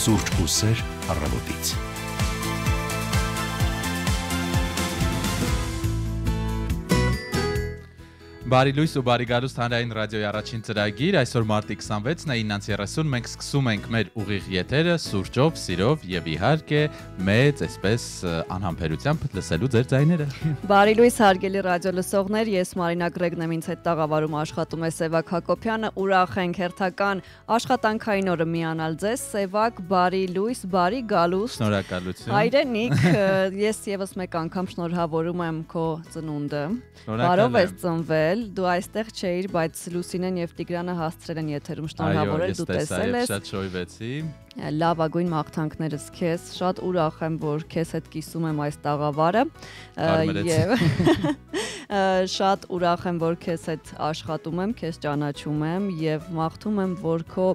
Սուրճ ու սեր առավոտից։ Բարի լույս ու բարի գալուստ հանրային ռադիոյի առաջին ծրագիր, այսօր մարտի 26-ն է 9:30, մենք սկսում ենք մեր ուղիղ եթերը սուրճով, սիրով եւ իհարկե մեծ այսպես անհամբերությամբ լսելու ձեր ձայները։ Բարի լույս հարգելի ռադիո լսողներ, ես Մարինա Գրեգն եմ, ինձ հետ տաղավարում աշխատում է Սևակ Հակոբյանը, ուրախ ենք հերթական աշխատանքային օրը միանալ ձեզ, Սևակ, բարի լույս, բարի գալուստ։ Շնորհակալություն։ Հայրենիք, ես եւս մեկ անգամ շնորհավորում եմ քո ծնունդը։ Բարով ես ծնվել, դու այստեղ չէիր, բայց Լուսինեն եւ Տիգրանը հասցրել են եթերում շնորհավորել, դու տեսել ես։ Շատ շոյվեցի։ Լավագույն մաղթանքներս քեզ, շատ ուրախ եմ, որ քեզ հետ կիսում եմ այս տաղավարը եւ շատ ուրախ եմ, որ քեզ հետ աշխատում եմ, քեզ ճանաչում եմ եւ մաղթում եմ, որ քո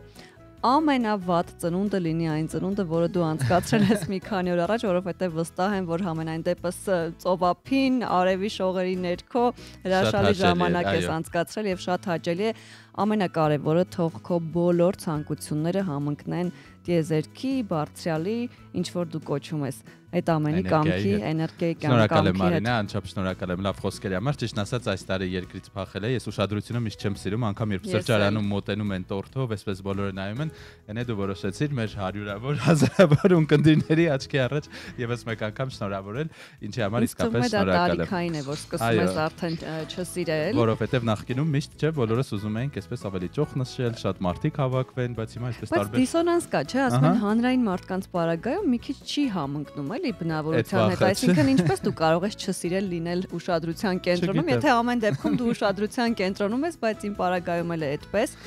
ամենավատ ծնունդը լինի այն ծնունդը, որը դու անցկացրել ես մի քանի օր առաջ, որովհետև վստահ եմ, որ համենայն դեպս ծովափին, արևի շողերի ներքո հրաշալի ժամանակ ես անցկացրել եւ շատ հաճելի է։ Ամենակարևորը թող քո բոլոր ցանկությունները համընկնեն տիեզերքի, բարձրալի, ինչ որ դու կոչում ես։ Այդ ամենի կամքի, էներգիայի կամքի։ Շնորհակալ եմ Մարինա, անչափ շնորհակալ եմ լավ խոսքերի համար։ Ճիշտ ասած, այս տարի երկրից փախել է, ես ուշադրությունը միշտ չեմ սիրում, անգամ երբ սրճարանում մոտենում են տորթով, այսպես բոլորը նայում են, այնե դու որոշեցիր մեր հարյուրավոր, հազարավոր ունկնդիրների աչքի առաջ եւս մեկ անգամ շնորհավորել, ինչի համար իսկապես շնորհակալ եմ։ Տարիքային է, որ սկսում ես արդեն չսիրել։ Որովհետեւ նախկինում միշտ չէ, բոլորս ուզում ենք այսպես ավելի ճոխ նշել, շատ մարդիկ հավաքվեն, բայց հիմա այսպես տարբեր։ Բայց դիսոնանս կա, չէ, ասում են հանրային մարդկանց պարագայում մի քիչ չի համընկնում, էլի բնավորության հետ, այսինքն ինչպես դու կարող ես չսիրել լինել ուշադրության կենտրոնում, եթե ամեն դեպքում դու ուշադրության կենտրոնում ես, բայց իմ պարագայում էլ է այդպես։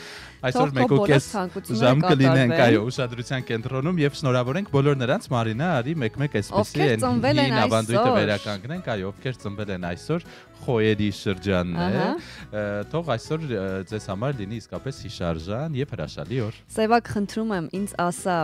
Այսօր 1.5 ժամ կլինենք այո ուշադրության կենտրոնում եւ շնորհավորենք բոլոր նրանց Մարինա, արի մեկ-մեկ այսպեսի են ավանդույթը վերականգնենք, այո, ովքեր ծնվել են այսօր խոյերի շրջանն է, թող այսօր ձեզ համար լինի իսկապես հիշարժան եւ հրաշալի օր։ Սևակ, խնդրում եմ, ինձ ասա,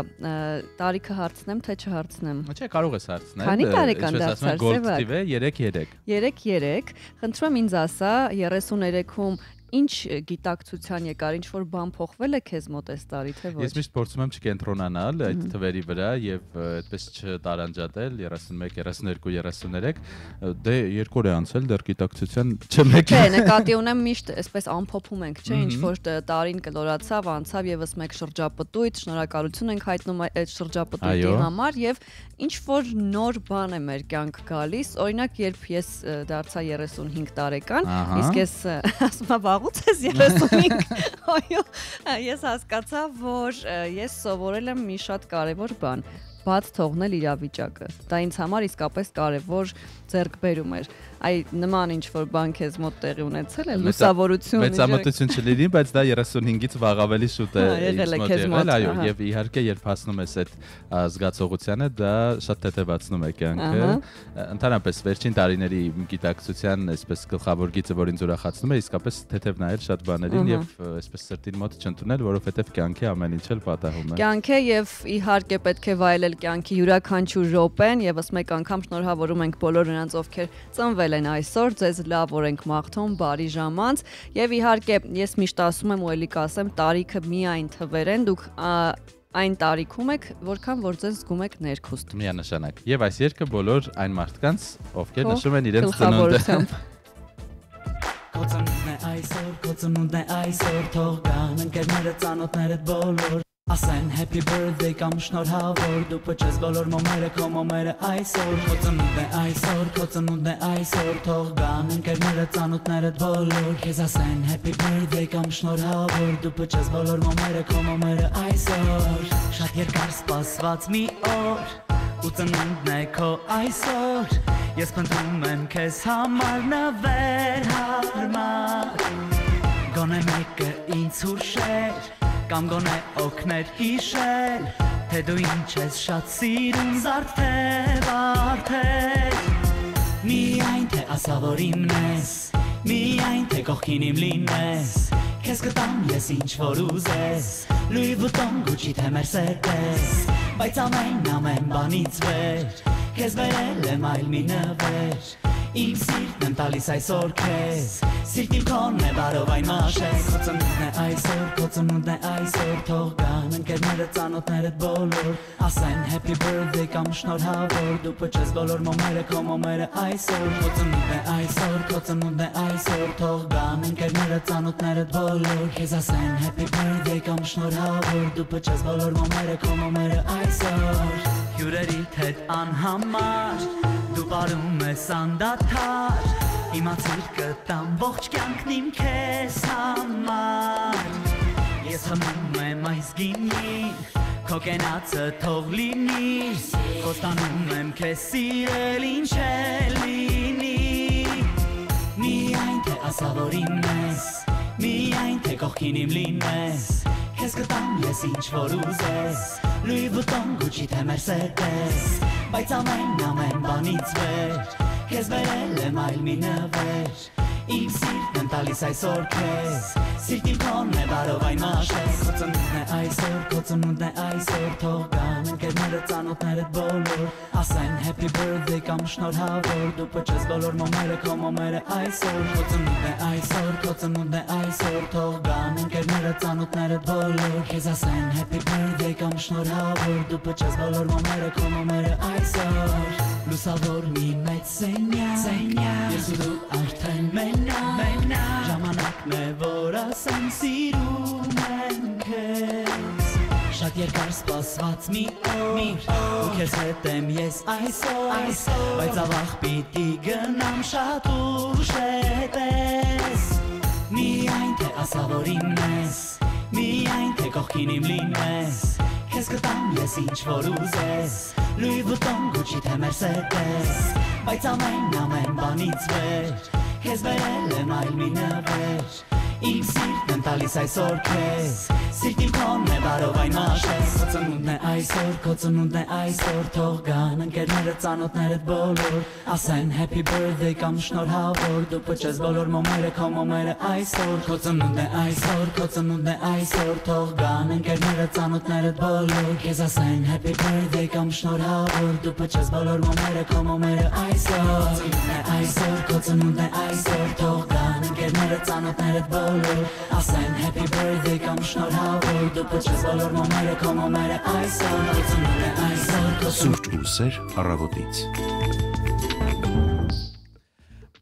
տարիքը հարցնեմ, թե չհարցնեմ։ Չէ, կարող ես հարցնել։ Քանի տարեկան դարձար Սևակ։ 3-3։ Խնդրում եմ ինձ ասա, 33-ում ինչ գիտակցության եկար, ինչ որ բան փոխվել է քեզ մոտ այս տարի, թե ոչ։ Ես միշտ փորձում եմ չկենտրոնանալ այդ թվերի վրա եւ այդպես չտարանջատել 31, 32, 33, դե 2 օր է անցել դեռ գիտակցության չմեկ։ Չէ, նկատի ունեմ միշտ այսպես ամփոփում ենք, չէ, ինչ որ տարին կլորացավ, անցավ եւս մեկ շրջապտույտ, շնորհակալություն ենք հայտնում այդ շրջապտույտի համար եւ ինչ որ նոր բան է մեր կյանք գալիս, օրինակ երբ ես դարձա 35 տարեկան, իսկ ես ասում եմ վաղուց ես 35, այո, ես հասկացա, որ ես սովորել եմ մի շատ կարևոր բան, բաց թողնել իրավիճակը։ Դա ինձ համար իսկապես կարևոր ձեռքբերում էր։ Այ նման ինչ որ բան քեզ մոտ տեղի ունեցել է, լուսավորություն։ Մեծամտություն չլինի, բայց դա 35-ից վաղ ավելի շուտ է ինձ մոտ եղել, այո, եւ իհարկե երբ հասնում ես այդ զգացողությանը, դա շատ թեթևացնում է կյանքը։ Ընդհանրապես վերջին տարիների գիտակցության այսպես գլխավոր գիծը, որ ինձ ուրախացնում է, իսկապես թեթև նայել շատ բաներին եւ այսպես սրտին մոտ չընդունել, որովհետեւ կյանքի ամեն ինչ էլ պատահում է։ Կյանք է եւ իհարկե պետք է վայելել կյանքի յուրաքանչյուր րոպեն, եւս մեկ անգամ շնորհավորում ենք բոլոր նրանց, ովքեր ծնվել են այսօր, ձեզ լավ օր ենք մաղթում, բարի ժամանց եւ իհարկե ես միշտ ասում եմ ու ելի կասեմ, տարիքը միայն թվեր են, դուք այն տարիքում եք, որքան որ ձեզ զգում եք ներքուստ։ Միանշանակ։ Եվ այս երգը բոլոր այն մարդկանց, ովքեր նշում են իրենց ծնունդը։ Քո ծնունդն է այսօր, թող գան ընկերները, ծանոթները բոլոր ասեն happy birthday կամ շնորհավոր, դու փչես բոլոր մոմերը, քո մոմերը այսօր, քո ծնունդն է այսօր, քո ծնունդն է այսօր, թող գան ընկերները, ծանոթները բոլոր քեզ ասեն happy birthday կամ շնորհավոր, դու փչես բոլոր մոմերը, քո մոմերը այսօր, շատ երկար սպասված մի օր, ու ծնունդն է քո այսօր, ես փնտրում եմ քեզ համար նվեր հարմար, գոնե մեկը ինձ հուշեր կամ գոնե օգներ հիշել, թե դու ինչ ես շատ սիրում զարդ թե վարդեր, միայն թե ասա որ իմն ես, միայն թե կողքին իմ լինես, քեզ կտամ ես ինչ որ ուզես, Louis Vuitton, Gucci թե Mercedes, բայց ամեն բանից վեր, քեզ վերել եմ այլ մի նվեր, Իմ սիրտն եմ տալիս այսօր քեզ Սիրտիմ քոնն է բարով այն մաշես Քո ծնունդն է այսօր, քո ծնունդն է այսօր Թող գան ընկերները ծանոթներդ բոլոր Ասեն happy birthday կամ շնորհավոր Դու փչես բոլոր մոմերը, քո մոմերը այսօր Քո ծնունդն է այսօր, քո ծնունդն է այսօր Թող գան ընկերները ծանոթներդ բոլոր Քեզ ասեն happy birthday կամ շնորհավոր Դու փչես բոլոր մոմերը, քո մոմերը այսօր Հյուրերիդ հետ անհամար Դու բարում ես անդադար Իմացիր կտամ ողջ կյանքն իմ քեզ համար Ես հմում եմ այս գինին Քո կենացը թող լինի Քո ստանում եմ քեզ սիրել ինչ է լինի Միայն թե ասա որ իմն ես Միայն թե կողքին իմ լինես Քեզ կտամ ես ինչ որ ուզես Louis Vuitton, Gucci թե Mercedes Բայց ամեն բանից վեր Քեզ վերել եմ այլ մի նվեր Իմ սիրտն եմ տալիս այսօր քեզ Սիրտիմ քոնն է բարով այն մաշես Քո ծնունդն է այսօր, քո ծնունդն է այսօր Թող գան ընկերները ծանոթներդ բոլոր Ասեն happy birthday կամ շնորհավոր Դու փչես բոլոր մոմերը, քո մոմերը այսօր Քո ծնունդն է այսօր, քո ծնունդն է այսօր Թող գան ընկերները ծանոթներդ բոլոր Քեզ ասեն happy birthday կամ շնորհավոր Դու փչես բոլոր մոմերը, քո մոմերը այսօր Լուսավոր մի մեծ սենյակ Ես ու դու արդեն մենակ Ժամանակն է որ ասեմ սիրում եմ քեզ Շատ երկար սպասված մի օր Ու քեզ հետ եմ ես այսօր Բայց ավաղ պիտի գնամ շատ ուշ հետես Միայն թե ասա որ իմն ես Միայն թե կողքին իմ լինես Քեզ կտամ ես ինչ որ ուզես Louis Vuitton, Gucci թե Mercedes Բայց ամեն բանից վեր Քեզ վերել եմ այլ մի նվեր Իմ սիրտն եմ տալիս այսօր քեզ Սիրտիմ քոնն է բարով այն մաշես Քո ծնունդն է այսօր, քո ծնունդն է այսօր Թող գան ընկերները ծանոթներդ բոլոր Ասեն happy birthday կամ շնորհավոր Դու փչես բոլոր մոմերը, քո մոմերը այսօր Քո ծնունդն է այսօր, քո ծնունդն է այսօր Թող գան ընկերները ծանոթներդ բոլոր Քեզ ասեն happy birthday կամ շնորհավոր Դու փչես բոլոր մոմերը, քո մոմերը այսօր Քո ծնունդն է այսօր, քո ծնունդն է այսօր Թող գան ընկերները ծանոթներդ բոլոր Ասեն happy birthday կամ շնորհավոր Դու փչես բոլոր մոմերը, քո մոմերը այսօր Քո ծնունդն է այսօր, քո Սուրճ ու սեր առավոտից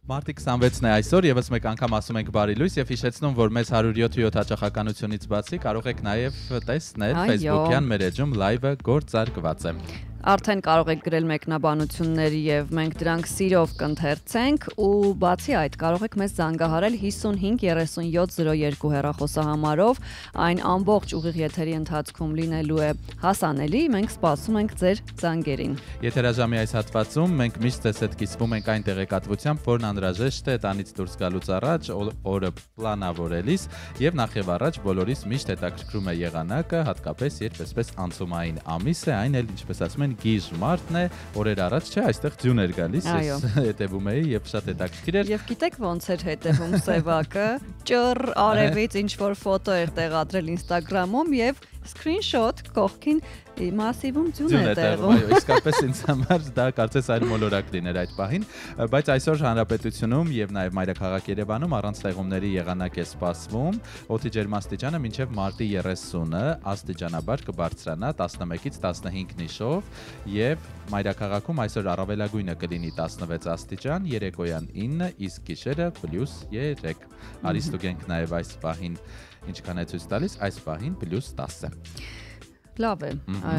Մարտի 26-ն է այսօր, եւս մեկ անգամ ասում ենք բարի լույս եւ հիշեցնում, որ մեզ 107.7 հաճախականությունից բացի կարող եք նաեւ տեսնել Facebook-յան մեր էջում live-ը գործարկված է։ Արդեն կարող եք գրել մեկնաբանություններ եւ մենք դրանք սիրով կընթերցենք ու բացի այդ կարող եք մեզ զանգահարել 55 37 02 հեռախոսահամարով այն ամբողջ ուղիղ եթերի ընթացքում լինելու է հասանելի մենք սպասում ենք ձեր զանգերին Եթերաժամի այս հատվածում մենք միշտ ձեզ հետ կիսվում ենք այն տեղեկատվությամբ որն անհրաժեշտ է տանից դուրս գալուց առաջ օրը պլանավորելիս եւ նախ եւ առաջ բոլորիս միշտ հետաքրքրում է եղանակը հատկապես երբ այսպես անցումային ամիս է այն էլ ինչպես ասում են գիժ մարտն է, օրեր առաջ չէ, այստեղ ձյուն էր գալիս, ես հետևում էի եւ շատ հետաքրքիր էր։ Եվ գիտեք ոնց էր հետևում Սևակը, ճռ արևից ինչ որ ֆոտո էր տեղադրել Instagram-ում եւ screenshot կողքին massive-ում ձյուն է տեղում։ Այո, իսկապես ինձ համար դա կարծես այլ մոլորակ լիներ այդ պահին, բայց այսօր հանրապետությունում եւ նաեւ մայրաքաղաք Երևանում առանց ստեղումների եղանակ է սպասվում։ Օդի ջերմաստիճանը մինչեւ մարտի 30-ը աստիճանաբար կբարձրանա 11-ից 15 նիշով եւ մայրաքաղաքում այսօր առավելագույնը կլինի 16 աստիճան, երեկոյան 9, իսկ գիշերը +3։ Արի ստուգենք նաեւ այս պահին ինչքան է ցույց տալիս, այս պահին +10 է։ Լավ է,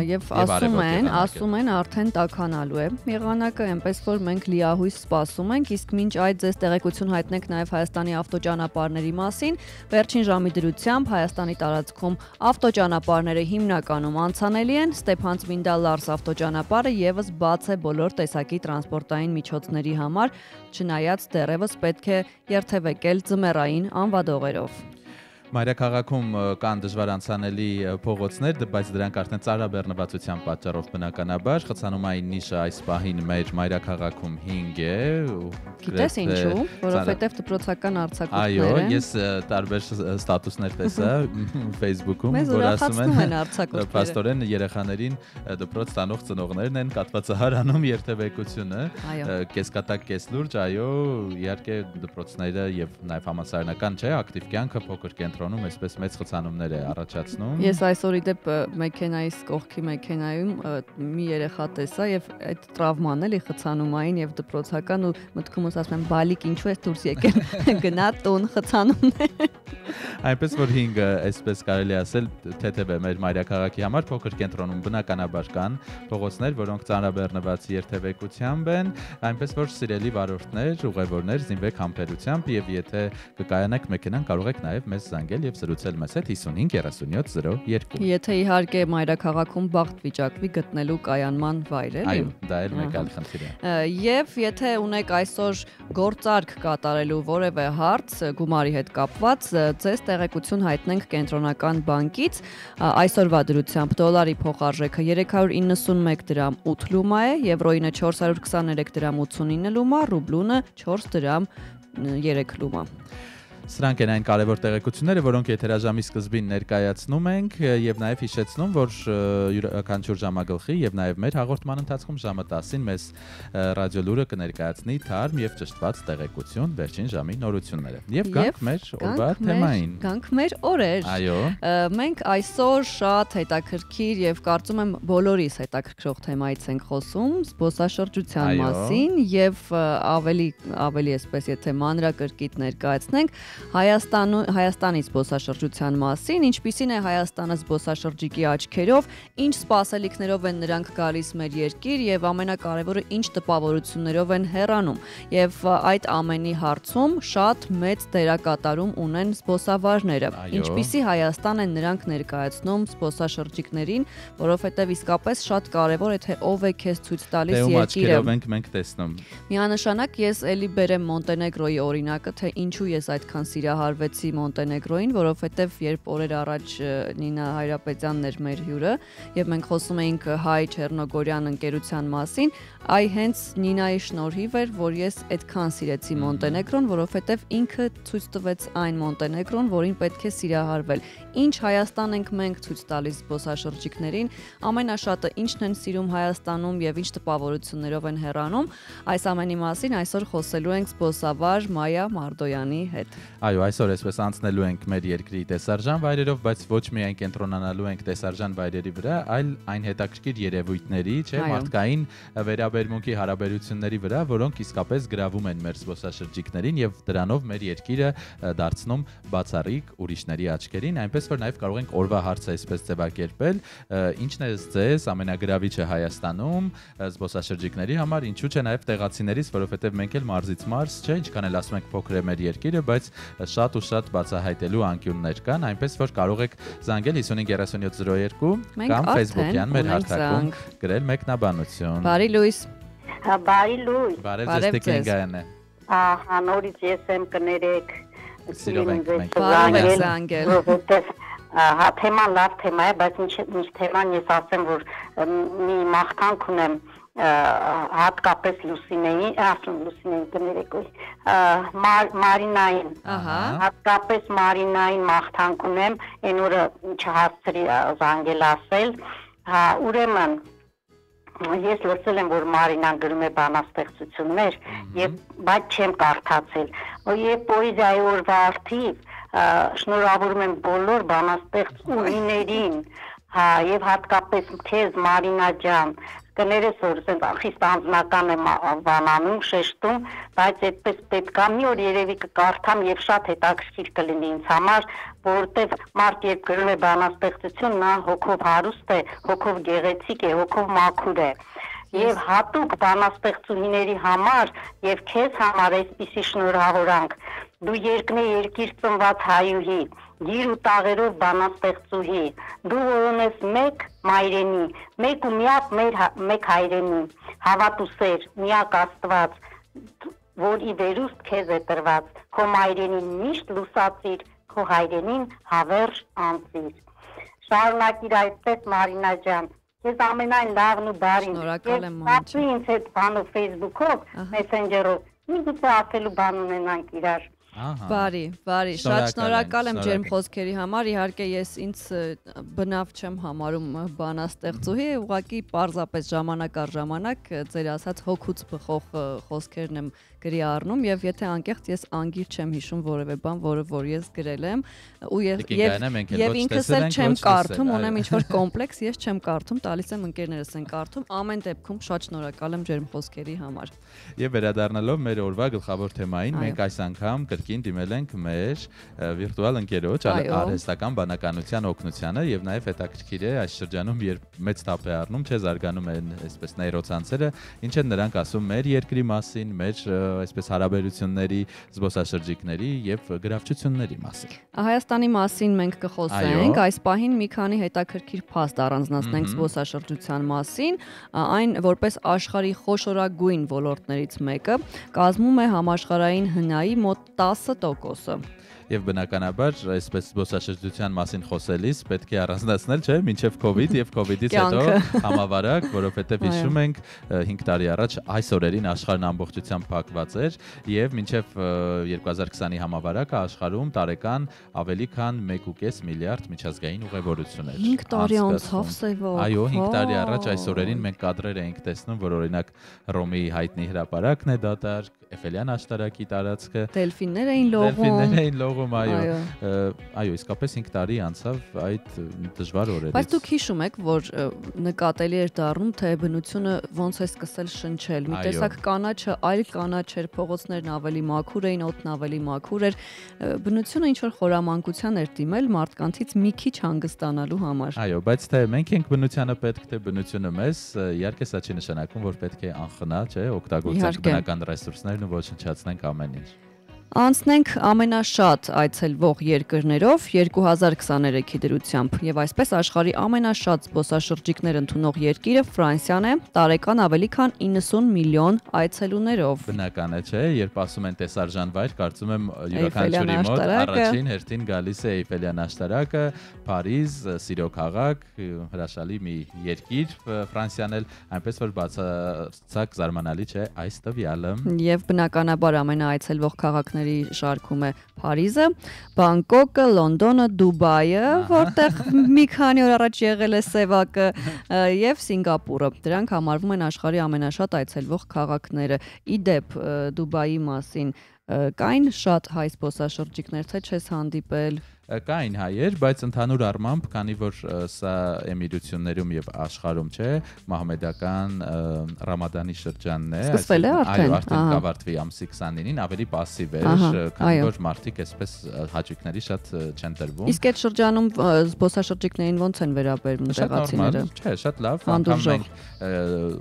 եւ ասում են արդեն տաքանալու է եղանակը, այնպես որ մենք լիահույս սպասում ենք, իսկ մինչ այդ ձեզ տեղեկություն հայտնենք նաեւ Հայաստանի ավտոճանապարհների մասին, վերջին ժամի դրությամբ Հայաստանի տարածքում ավտոճանապարհները հիմնականում անցանելի են, Ստեփան-Ծմինդա-Լարս ավտոճանապարհը եւս բաց է բոլոր տեսակի տրանսպորտային միջոցների համար, չնայած դեռևս պետք է երթևեկել ձմեռային անվադողերով։ Մայրաքաղաքում կան դժվար անցանելի փողոցներ, բայց դրանք արդեն ծառաբեռնվածության պատճառով բնականաբար խցանումային նիշը այս պահին մեր մայրաքաղաքում 5 է։ Գիտես ինչու, որովհետև դպրոցական արձակուրդներ են։ Այո, ես տարբեր ստատուսներ տեսա Facebook-ում, որ ասում են պաստորեն երեխաներին դպրոց տանող ծնողներն են կատվածահար անում երթևեկությունը, կեսկատակ կեսլուրջ, այո, իհարկե դպրոցները եւ նաեւ համալսարանական չէ, ակտիվ կյանքը փոքր կենտրոնում այսպես մեծ խցանումներ է առաջացնում։ Ես այսօր իդեպ մեքենայից կողքի մեքենայում մի երեխա տեսա եւ այդ տրավման էլի խցանումային եւ դպրոցական ու մտքումս ասում եմ բալիկ ինչու ես դուրս եկել գնա տուն խցանումներ։ Այնպես որ 5-ը այսպես կարելի ասել թեթև է մեր մայրաքաղաքի համար փոքր կենտրոնում բնականաբար կան փողոցներ, որոնք ծանրաբեռնված երթևեկությամբ են, այնպես որ սիրելի վարորդներ, ուղևորներ զինվեք համբերությամբ եւ եթե կկայանեք մեքենան կարող եք նաեւ մեզ զանգել եւ զրուցել մեզ հետ 55 3702։ Եթե իհարկե մայրաքաղաքում բախտ վիճակվի գտնելու կայանման վայր էլի։ Այո, դա էլ մեկ այլ խնդիր է։ Եվ եթե ունեք այսօր գործարք կատարելու որևէ հարց գումարի հետ կապված, ձեզ տեղեկություն հայտնենք կենտրոնական բանկից։ Այսօրվա դրությամբ դոլարի փոխարժեքը 391 դրամ 8 լումա է, եվրոինը 423 դրամ 89 լումա, ռուբլունը 4 դրամ 3 լումա։ Սրանք են այն կարևոր տեղեկությունները, որոնք եթերաժամի սկզբին ներկայացնում ենք եւ նաեւ հիշեցնում, որ յուրաքանչյուր ժամագլխի եւ նաեւ մեր հաղորդման ընթացքում ժամը 10-ին մեզ ռադիո լուրը կներկայացնի թարմ եւ ճշտված տեղեկություն վերջին ժամի նորությունները։ Եվ գանք մեր օրվա թեմային։ Գանք մեր օրեր։ Այո։ Մենք այսօր շատ հետաքրքիր եւ կարծում եմ բոլորիս հետաքրքրող թեմայից ենք խոսում, զբոսաշրջության մասին եւ ավելի այսպես եթե մանրակրկիտ ներկայացնենք Հայաստանի զբոսաշրջության մասին, ինչպիսին է Հայաստանը զբոսաշրջիկի աչքերով, ինչ սպասելիքներով են նրանք գալիս մեր երկիր եւ ամենակարևորը ինչ տպավորություններով են հեռանում։ Եվ այդ ամենի հարցում շատ մեծ դերակատարում ունեն զբոսավարները։ Ինչպիսի Հայաստան են նրանք ներկայացնում զբոսաշրջիկներին, որովհետեւ իսկապես շատ կարևոր է թե ով է քեզ ցույց տալիս երկիրը։ Աչքերով ենք մենք տեսնում։ Միանշանակ ես էլի բերեմ Մոնտենեգրոյի օրինակը, թե ինչու ես այդքան սիրահարվեցի Մոնտենեգրոյին, որովհետև երբ օրեր առաջ Նինա Հայրապետյանն էր մեր հյուրը եւ մենք խոսում էինք հայ-չեռնոգորյան ընկերության մասին, այ հենց Նինայի շնորհիվ էր, որ ես այդքան սիրեցի Մոնտենեգրոն, որովհետև ինքը ցույց տվեց այն Մոնտենեգրոն, որին պետք է սիրահարվել։ Ինչ Հայաստան ենք մենք ցույց տալիս զբոսաշրջիկներին, ամենաշատը ինչն են սիրում Հայաստանում եւ ինչ տպավորություններով են հեռանում, այս ամենի մասին այսօր խոսելու ենք զբոսավար Մայա Մարդոյանի հետ։ Այո, այսօր այսպես անցնելու ենք մեր երկրի տեսարժան վայրերով, բայց ոչ միայն կենտրոնանալու ենք տեսարժան վայրերի վրա, այլ այն հետաքրքիր երևույթների, չէ, մարդկային վերաբերմունքի հարաբերությունների վրա, որոնք իսկապես գրավում են մեր զբոսաշրջիկներին եւ դրանով մեր երկիրը դարձնում բացառիկ ուրիշների աչքերին, այնպես որ նաեւ կարող ենք օրվա հարցը այսպես ձևակերպել, ինչն է ձեզ ամենագրավիչը Հայաստանում զբոսաշրջիկների համար, ինչու՞ չէ նաեւ տեղացիներից, որովհետեւ մենք էլ մարզից մարզ, չէ, ինչքան էլ ասում ենք փոքր է մեր երկիրը, բայց շատ ու շատ բացահայտելու անկյուններ կան, այնպես որ կարող եք զանգել 553702 կամ Facebook-յան մեր հարթակում գրել մեկնաբանություն։ Բարի լույս։ Բարի լույս։ Բարև ձեզ Տիկնգայանե։ Ահա նորից ես եմ կներեք։ Սիրով ենք մենք։ Բարև զանգել։ Հա թեման լավ թեմա է, բայց ինչ թեման ես ասեմ, որ մի մաղթանք ունեմ հատկապես Լուսինեին կներեք Մարինային, հատկապես Մարինային մաղթանք ունեմ, այն օրը չհասցրի զանգել ասել, ուրեմն ես լսել եմ, որ Մարինան գրում է բանաստեղծություններ, բայց չեմ կարդացել, եւ պոեզիայի օրվա արդիվ շնորհավորում եմ բոլոր բանաստեղծ ունիներին, եւ հատկապես քեզ Մարինա ջան, կներես որ խիստ անձնական եմ բանանում, շեշտում, բայց այդպես պետք է մի օր երևի կկարդամ եւ շատ հետաքրքիր կլինի ինձ համար, որովհետեւ մարդ երբ գրում է բանաստեղծություն, նա հոգով հարուստ է, հոգով գեղեցիկ է, հոգով մաքուր է։ Եվ հատուկ բանաստեղծուհիների համար եւ քեզ համար այսպիսի շնորհավորանք, դու երկիր ծնված հայուհի, գիր ու տաղերով բանաստեղծուհի, դու որոնես մեկ մայրենի, մեկ ու մեկ հայրենի, հավատ ու սեր, միակ Աստված, որ ի վերուստ քեզ է տրված, քո մայրենին միշտ լուսացիր, քո հայրենին հավերժ անձիր։ Շարունակիր այդպես Մարինա ջան, քեզ ամենայն լավն ու բարին։ Շնորհակալ եմ մամա։ Ինձ հետ բանով Facebook-ով, Messenger-ով, միգուցե ասելու բան ունենանք իրար։ Բարի, շատ շնորհակալ եմ ջերմ խոսքերի համար, իհարկե ես ինձ բնավ չեմ համարում բանաստեղծուհի, ուղղակի պարզապես ժամանակ առ ժամանակ ձեր ասած հոգուց բխող խոսքերն եմ գրի առնում եւ եթե անկեղծ ես անգիր չեմ հիշում որևէ բան, որը որ ես գրել եմ եւ ինքս էլ չեմ կարդում, ունեմ ինչ-որ կոմպլեքս, ես չեմ կարդում, տալիս եմ ընկերներս են կարդում, ամեն դեպքում շատ շնորհակալ եմ ջերմ խոսքերի համար։ Եվ վերադառնալով մեր օրվա գլխավոր թեմային, մենք այս անգամ կրկին դիմել ենք մեր վիրտուալ ընկերոջ արհեստական բանականության օգնությանը եւ նաեւ հետաքրքիր է այս շրջանում երբ մեծ թափ է առնում, չէ, զարգանում են այսպես նեյրոցանցերը, ինչ են նրանք ասում մեր երկրի մասին, մեր այսպես հարաբերությունների, զբոսաշրջիկների եւ գրավչությունների մասին։ Հայաստանի մասին մենք կխոսենք, այս պահին մի քանի հետաքրքիր փաստ առանձնացնենք զբոսաշրջության մասին, այն որպես աշխարհի խոշորագույն ոլորտներից մեկը, կազմում է համաշխարհային հնայի մոտ 10%-ը։ Եվ բնականաբար այսպես զբոսաշրջության մասին խոսելիս պետք է առանձնացնել, չէ, մինչև COVID եւ COVID-ից հետո համավարակ, որովհետեւ հիշում ենք 5 տարի առաջ այս օրերին աշխարհն ամբողջությամբ փակված էր եւ մինչև 2020-ի համավարակը աշխարհում տարեկան ավելի քան 1.5 միլիարդ միջազգային ուղևորություն էր։ 5 տարի անցավ սեվով։ Այո, 5 տարի առաջ այս օրերին մենք կադրեր էինք տեսնում, որ օրինակ Ռոմի հայտնի հրապարակն է դատարկ, Էֆելյան աշտարակի տարածքը, դելֆիններ էին լողում, այո, իսկապես 5 տարի անցավ այդ դժվար օրերից։ Բայց դուք հիշում եք, որ նկատելի էր դառնում, թե բնությունը ոնց է սկսել շնչել։ Մի տեսակ կանաչը այլ կանաչ էր, փողոցներն ավելի մաքուր էին, օդն ավելի մաքուր էր։ Բնությունը ինչ որ խորամանկության էր դիմել մարդկանցից մի քիչ հանգստանալու համար։ Այո, բայց թե մենք ենք բնությանը պետք, թե բնությունը մեզ, իհարկե սա չի նշանակում, որ պետք է անխնա, չէ, օգտագործենք բնական ռեսուրսներն ու ոչնչացնենք ամեն ինչ։ Անցնենք ամենաշատ այցելվող երկրներով 2023-ի դրությամբ եւ այսպես աշխարհի ամենաշատ զբոսաշրջիկներ ընդունող երկիրը Ֆրանսիան է, տարեկան ավելի քան 90 միլիոն այցելուներով։ Բնական է, չէ, երբ ասում են տեսարժան վայր, կարծում եմ յուրաքանչյուրի մոտ առաջին հերթին գալիս է Էյֆելյան աշտարակը, Փարիզ, սիրո քաղաք, հրաշալի մի երկիր, Ֆրանսիան էլ այնպես որ բացարձակ զարմանալի չէ այս տվյալը։ Եվ բնականաբար ամենաայցելվող քաղաքների շարքում է Փարիզը, Բանգկոկը, Լոնդոնը, Դուբայը, որտեղ մի քանի օր առաջ եղել է Սևակը, եւ Սինգապուրը։ Դրանք համարվում են աշխարհի ամենաշատ այցելվող քաղաքները։ Իդեպ Դուբայի մասին կային շատ հայ զբոսաշրջիկներ, թե չես հանդիպել։ Կային հայեր, բայց ընդհանուր առմամբ, քանի որ սա էմիրություններում եւ աշխարհում չէ, մահմեդական Ռամադանի շրջանն է, սկսվել է արդեն։ Այո, արդեն կավարտվի ամսի 29-ին, ավելի пассив էր, քանի որ մարդիկ այսպես հաճույքների շատ չեն տրվում։ Իսկ այդ շրջանում զբոսաշրջիկներին ոնց են վերաբերվում տեղացիները։ Չէ, շատ լավ, անգամ մենք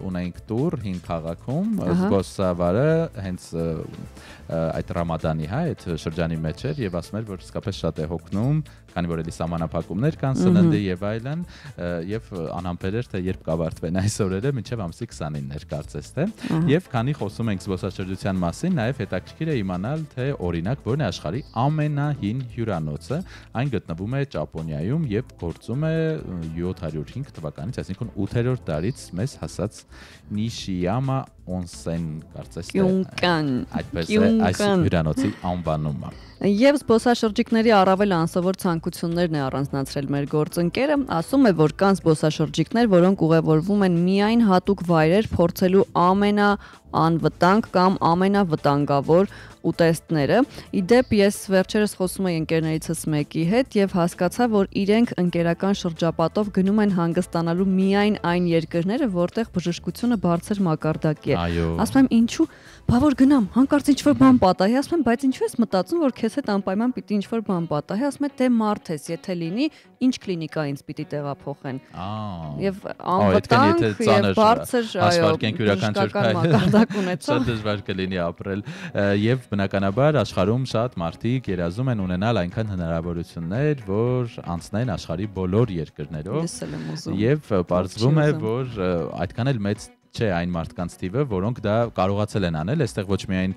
ունենք տուր 5 քաղաքում, զբոսավարը հենց այդ Ռամադանի այդ շրջանի մեջ էր եւ ասում էր, որ իսկապես շատ է հոգնում, քանի որ էլի սահմանափակումներ կան սննդի եւ այլն, եւ անհամբեր էր թե երբ կավարտվեն այս օրերը, մինչեւ ամսի 29-ներ կարծես թե։ Եվ քանի խոսում ենք զբոսաշրջության մասին, նաեւ հետաքրքիր է իմանալ, թե օրինակ որն է աշխարհի ամենահին հյուրանոցը, այն գտնվում է Ճապոնիայում եւ գործում է 705 թվականից, այսինքն 8-րդ դարից մեզ հասած Նիշիյամա Օնսեն կարծես թե այդպես է այս հյուրանոցի անվանումը։ Եվ զբոսաշրջիկների առավել անսովոր ցանկություններն է առանձնացրել մեր գործընկերը, ասում է, որ կան զբոսաշրջիկներ, որոնք ուղևորվում են միայն հատուկ վայրեր փորձելու ամենաանվտանգ կամ ամենավտանգավոր ուտեստները։ Իդեպ ես վերջերս խոսում էի ընկերներիցս մեկի հետ եւ հասկացա, որ իրենք ընկերական շրջապատով գնում են հանգստանալու միայն այն երկրները, որտեղ բժշկությունը բարձր մակարդակի է։ Ասում եմ, ինչու՞, բա որ գնամ, հանկարծ ինչ-որ բան պատահի, ասում եմ, բայց ինչու ես մտածում, որ քեզ հետ անպայման պիտի ինչ-որ բան պատահի, ասում եմ, դե մարդ ես, եթե լինի, ինչ կլինիկա ինձ պիտի տեղափոխեն։ Եվ անվտանգ եւ բարձր, այո, բժշկական մակարդակ ունեցող շատ դժվար կլինի ապրել եւ բնականաբար աշխարհում շատ մարդիկ երազում են ունենալ այնքան հնարավորություններ, որ անցնեն աշխարհի բոլոր երկրներով։ Եվ պարզվում է, որ այդքան էլ մեծ չէ այն մարդկանց թիվը, որոնք դա կարողացել են անել, այստեղ ոչ միայն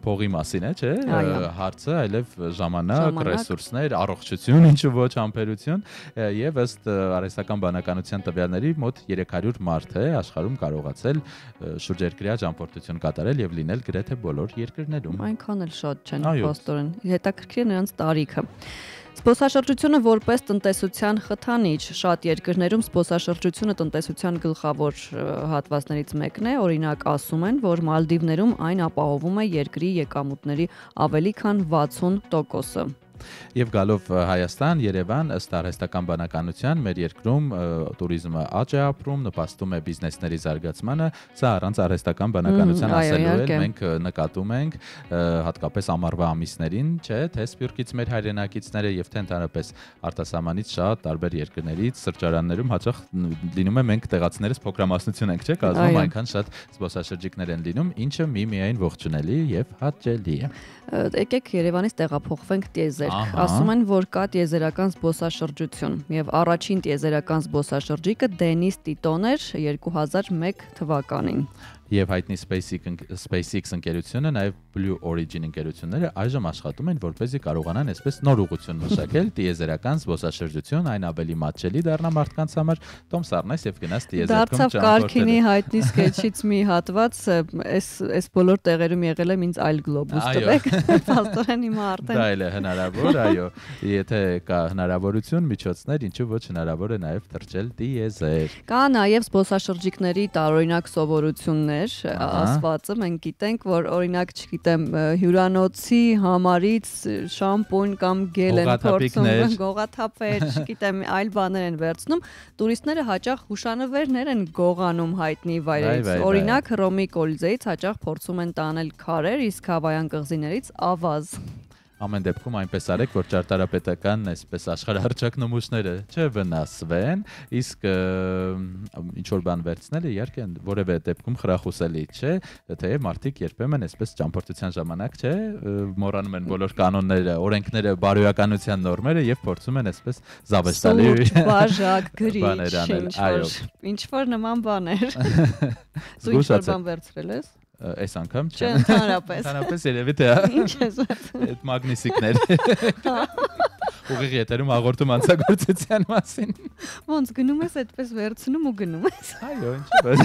փողի մասին է, չէ, հարցը, այլև ժամանակ, ռեսուրսներ, առողջություն, ինչու ոչ համբերություն, եւ ըստ արհեստական բանականության տվյալների մոտ 300 մարդ է աշխարհում կարողացել շուրջերկրյա ճամփորդություն կատարել եւ լինել գրեթե բոլոր երկրներում։ Այնքան էլ շատ չեն, պաստորեն։ Հետաքրքիր է նրանց տարիքը։ Զբոսաշրջությունը որպես տնտեսության խթանիչ, շատ երկրներում զբոսաշրջությունը տնտեսության գլխավոր հատվածներից մեկն է, օրինակ ասում են, որ Մալդիվներում այն ապահովում է երկրի եկամուտների ավելի քան 60%-ը։ Եվ գալով Հայաստան, Երևան, ըստ արհեստական բանականության, մեր երկրում տուրիզմը աճ է ապրում, նպաստում է բիզնեսների զարգացմանը, սա առանց արհեստական բանականության ասելու էլ մենք նկատում ենք հատկապես ամառվա ամիսներին, չէ, թե Սփյուռքից մեր հայրենակիցները եւ թե ընդհանրապես արտասահմանից շատ տարբեր երկրներից սրճարաններում հաճախ լինում է մենք տեղացիներս փոքրամասնություն ենք, չէ, կազմում այնքան շատ զբոսաշրջիկներ են լինում, ինչը միայն ողջունելի եւ հաճելի է։ Եկեք Երևանից տեղափոխվենք տիեզերք։ Ասում են, որ կա տիեզերական զբոսաշրջություն եւ առաջին տիեզերական զբոսաշրջիկը Դենիս Տիտոն էր 2001 թվականին։ Եվ հայտնի SpaceX ընկերությունը, նաև Blue Origin ընկերությունները այժմ աշխատում են, որպեսզի կարողանան այսպես նոր ուղղություն մշակել տիեզերական զբոսաշրջություն, այն ավելի մատչելի դառնա մարդկանց համար։ Տոմ Սառնես եւ գնաց տիեզերքում ճամփորդել։ Դարձավ Կարքինի հայտնի սկեչից մի հատված, այս բոլոր տեղերում եղել եմ ինձ այլ գլոբուս տվեք։ Պաստորեն հիմա արդեն։ Դա էլ է հնարավոր, այո։ Եթե կա հնարավորություն, միջոցներ, ինչու ոչ հնարավոր է նաև թռչել տիեզեր։ Կա նաև զբոսաշրջիկների տարօրինակ սովորություններ ասվածը, մենք գիտենք, որ օրինակ, չգիտեմ, հյուրանոցի համարից շամպուն կամ գել են փորձում, գողաթափեր, չգիտեմ, այլ բաներ են վերցնում, տուրիստները հաճախ հուշանվերներ են գողանում հայտնի վայրերից, օրինակ Հռոմի Կոլիզեից հաճախ փորձում են տանել քարեր, իսկ Հավայան կղզիներից ավազ։ Ամեն դեպքում այնպես արեք, որ ճարտարապետական այսպես աշխարհահռչակ նմուշները չվնասվեն, իսկ ինչ որ բան վերցնելը իհարկե որևէ դեպքում խրախուսելի չէ, թեև մարդիկ երբեմն այսպես ճամփորդության ժամանակ չէ, մոռանում են բոլոր կանոնները, օրենքները, բարոյականության նորմերը եւ փորձում են այսպես զավեշտալի բաժակ գրիչ, ինչ որ նման բաներ։ Դու ինչ որ բան վերցրել ես։ Այս անգամ չէ։ Չէ, ընդհանրապես։ Ընդհանրապես երևի թե ինչ ես վերցրել։ Այդ մագնիսիկներ։ Ուղիղ եթերում հաղորդում անցագործության մասին։ Ոնց գնում ես այդպես վերցնում ու գնում ես։ Այո, ինչի՞ ոչ։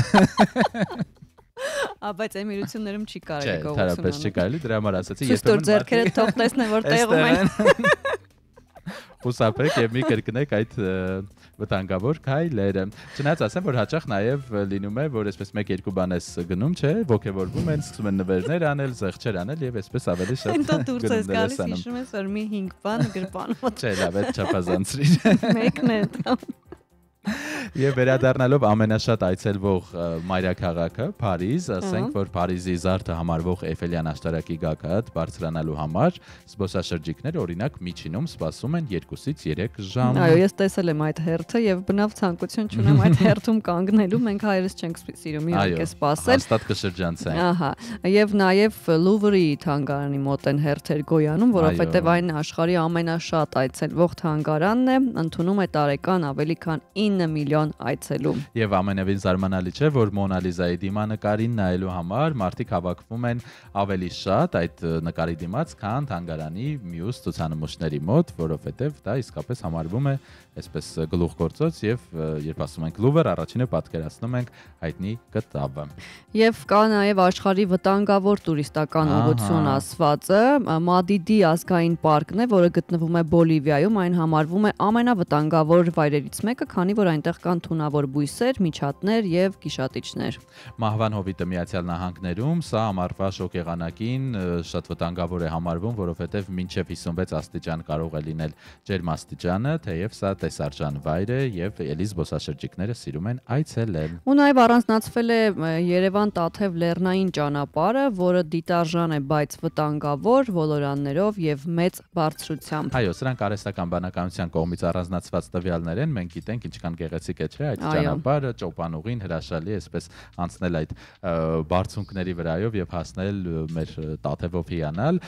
Բայց էմիրություններում չի կարելի գողություն։ Չէ, ընդհանրապես չի կարելի, դրա համար ասացի, երբեմն ձեռքերը թող տեսնեն, որ տեղում են։ Խուսափեք եւ մի կրկնեք այդ վտանգավոր քայլերը։ Չնայած ասեմ, որ հաճախ նաեւ լինում է, որ այսպես 1-2 բան ես գնում, չէ, ոգևորվում են, սկսում են նվերներ անել, զեղչեր անել եւ այսպես ավելի շատ։ Դա դուրս ես գալիս, հիշում ես, որ մի 5 բան գրպանոց։ Չէ, լավ է, չափազանցրի։ Մեկն է դա։ Եվ վերադառնալով ամենաշատ այցելվող մայրաքաղաքը Փարիզ, ասենք, որ Փարիզի զարդը համարվող Էյֆելյան աշտարակի գագաթ բարձրանալու համար զբոսաշրջիկները օրինակ միջինում սպասում են 2-ից 3 ժամ։ Այո, ես տեսել եմ այդ հերթը եւ բնավ ցանկություն չունեմ այդ հերթում կանգնելու, մենք հայերս չենք սիրում իհարկե սպասել։ Հաստատ կշրջանցենք։ Ահա, եւ նաեւ Լուվրի թանգարանի մոտ են հերթեր գոյանում, որովհետեւ այն աշխարհի ամենաշատ այցելվող թանգարանն է, ընդունում է տարեկան ավելի քան 9 միլիոն այցելու։ Եվ ամենևին զարմանալի չէ, որ Մոնա Լիզայի դիմանկարին նայելու համար մարդիկ հավաքվում են ավելի շատ այդ նկարի դիմաց, քան թանգարանի մյուս ցուցանմուշների մոտ, որովհետև դա իսկապես համարվում է այսպես գլուխգործոց եւ երբ ասում ենք Լուվր, առաջինը պատկերացնում ենք հայտնի կտավը։ Եվ կա նաեւ աշխարհի վտանգավոր տուրիստական ուղղություն ասվածը, Մադիդի ազգային պարկն է, որը գտնվում է Բոլիվիայում, այն համարվում է ամենավտանգավոր վայրերից մեկը, քանի որ այնտեղ կան թունավոր բույսեր, միջատներ եւ գիշատիչներ։ Մահվան հովիտը Միացյալ Նահանգներում սա ամառվա շոկ եղանակին շատ վտանգավոր է համարվում, որովհետեւ մինչեւ 56 աստիճան կարող է լինել ջերմաստիճանը, թեև սա տեսարժան վայր է եւ էլի զբոսաշրջիկները սիրում են այցելել։ Ու նաեւ առանձնացվել է Երևան-Տաթև լեռնային ճանապարհը, որը դիտարժան է, բայց վտանգավոր ոլորաններով եւ մեծ բարձրությամբ։ Այո, սրանք արհեստական բանականության կողմից առանձնացված տվյալներ են, մենք գիտենք ինչքան գեղեցիկ կարծիք է, չէ՞, այդ ճանապարհը ճոպանուղին հրաշալի է այսպես անցնել այդ բարձունքների վրայով եւ հասնել մեր Տաթևով հիանալ։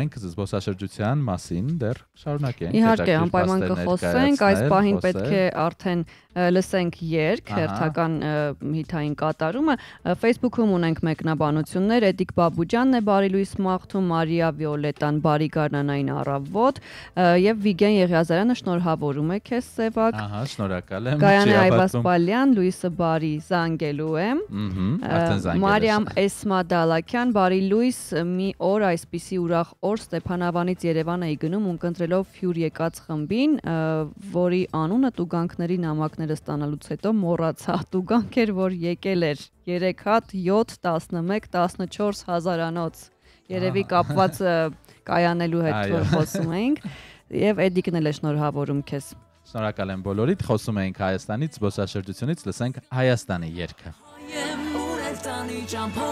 Մենք զբոսաշրջության մասին դեռ շարունակենք։ Իհարկե, անպայման կխոսենք, այս պահին պետք է արդեն լսենք երգ, հերթական հիթային կատարումը։ Facebook-ում ունենք մեկնաբանություններ, Էդիկ Բաբուջյանն է բարի լույս մաղթում, Մարիա Վիոլետան բարի գարնանային առավոտ եւ Վիգեն Եղիազարյանը շնորհավորում է քեզ Սևակ։ Ահա, շնորհակալ եմ։ Գայանե Այվասպալյան, լույսը բարի զանգելու եմ։ Արդեն զանգել եմ։ Մարիամ Էսմադալակյան, բարի լույս, մի օր այսպիսի ուրախ օր Ստեփանավանից Երևան էի գնում ունկնդրելով Հյուր եկած խմբին, որի անունը տուգանքների նամակները ստանալուց հետո մոռացա, տուգանք էր, որ եկել էր 3 հատ 7 11 14 հազարանոց, երևի կապված կայանելու հետ որ խոսում էինք, եւ Էդիկն էլ է շնորհավորում քեզ։ Շնորհակալ եմ բոլորիդ, խոսում էինք Հայաստանից, զբոսաշրջությունից, լսենք Հայաստանի երգը։ Just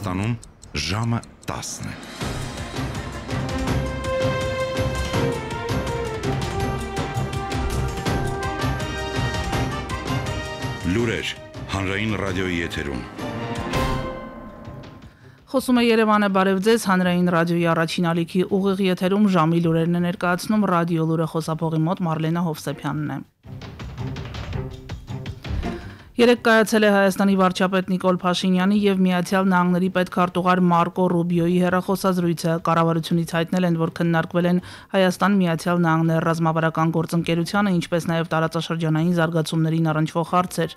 Հայաստանում ժամը 10 է։ Լուրեր հանրային ռադիոյի եթերում։ Խոսում է Երևանը, բարև ձեզ, հանրային ռադիոյի առաջին ալիքի ուղիղ եթերում ժամի լուրերն է ներկայացնում ռադիո լուրը խոսափողի մոտ Մարլենա Հովսեփյանն է։ Երեկ կայացել է Հայաստանի վարչապետ Նիկոլ Փաշինյանի եւ Միացյալ Նահանգների պետքարտուղար Մարկո Ռուբիոյի հեռախոսազրույցը։ Կառավարությունից հայտնել են, որ քննարկվել են Հայաստան-Միացյալ Նահանգներ ռազմավարական գործընկերությանը, ինչպես նաեւ տարածաշրջանային զարգացումներին առնչվող հարցեր։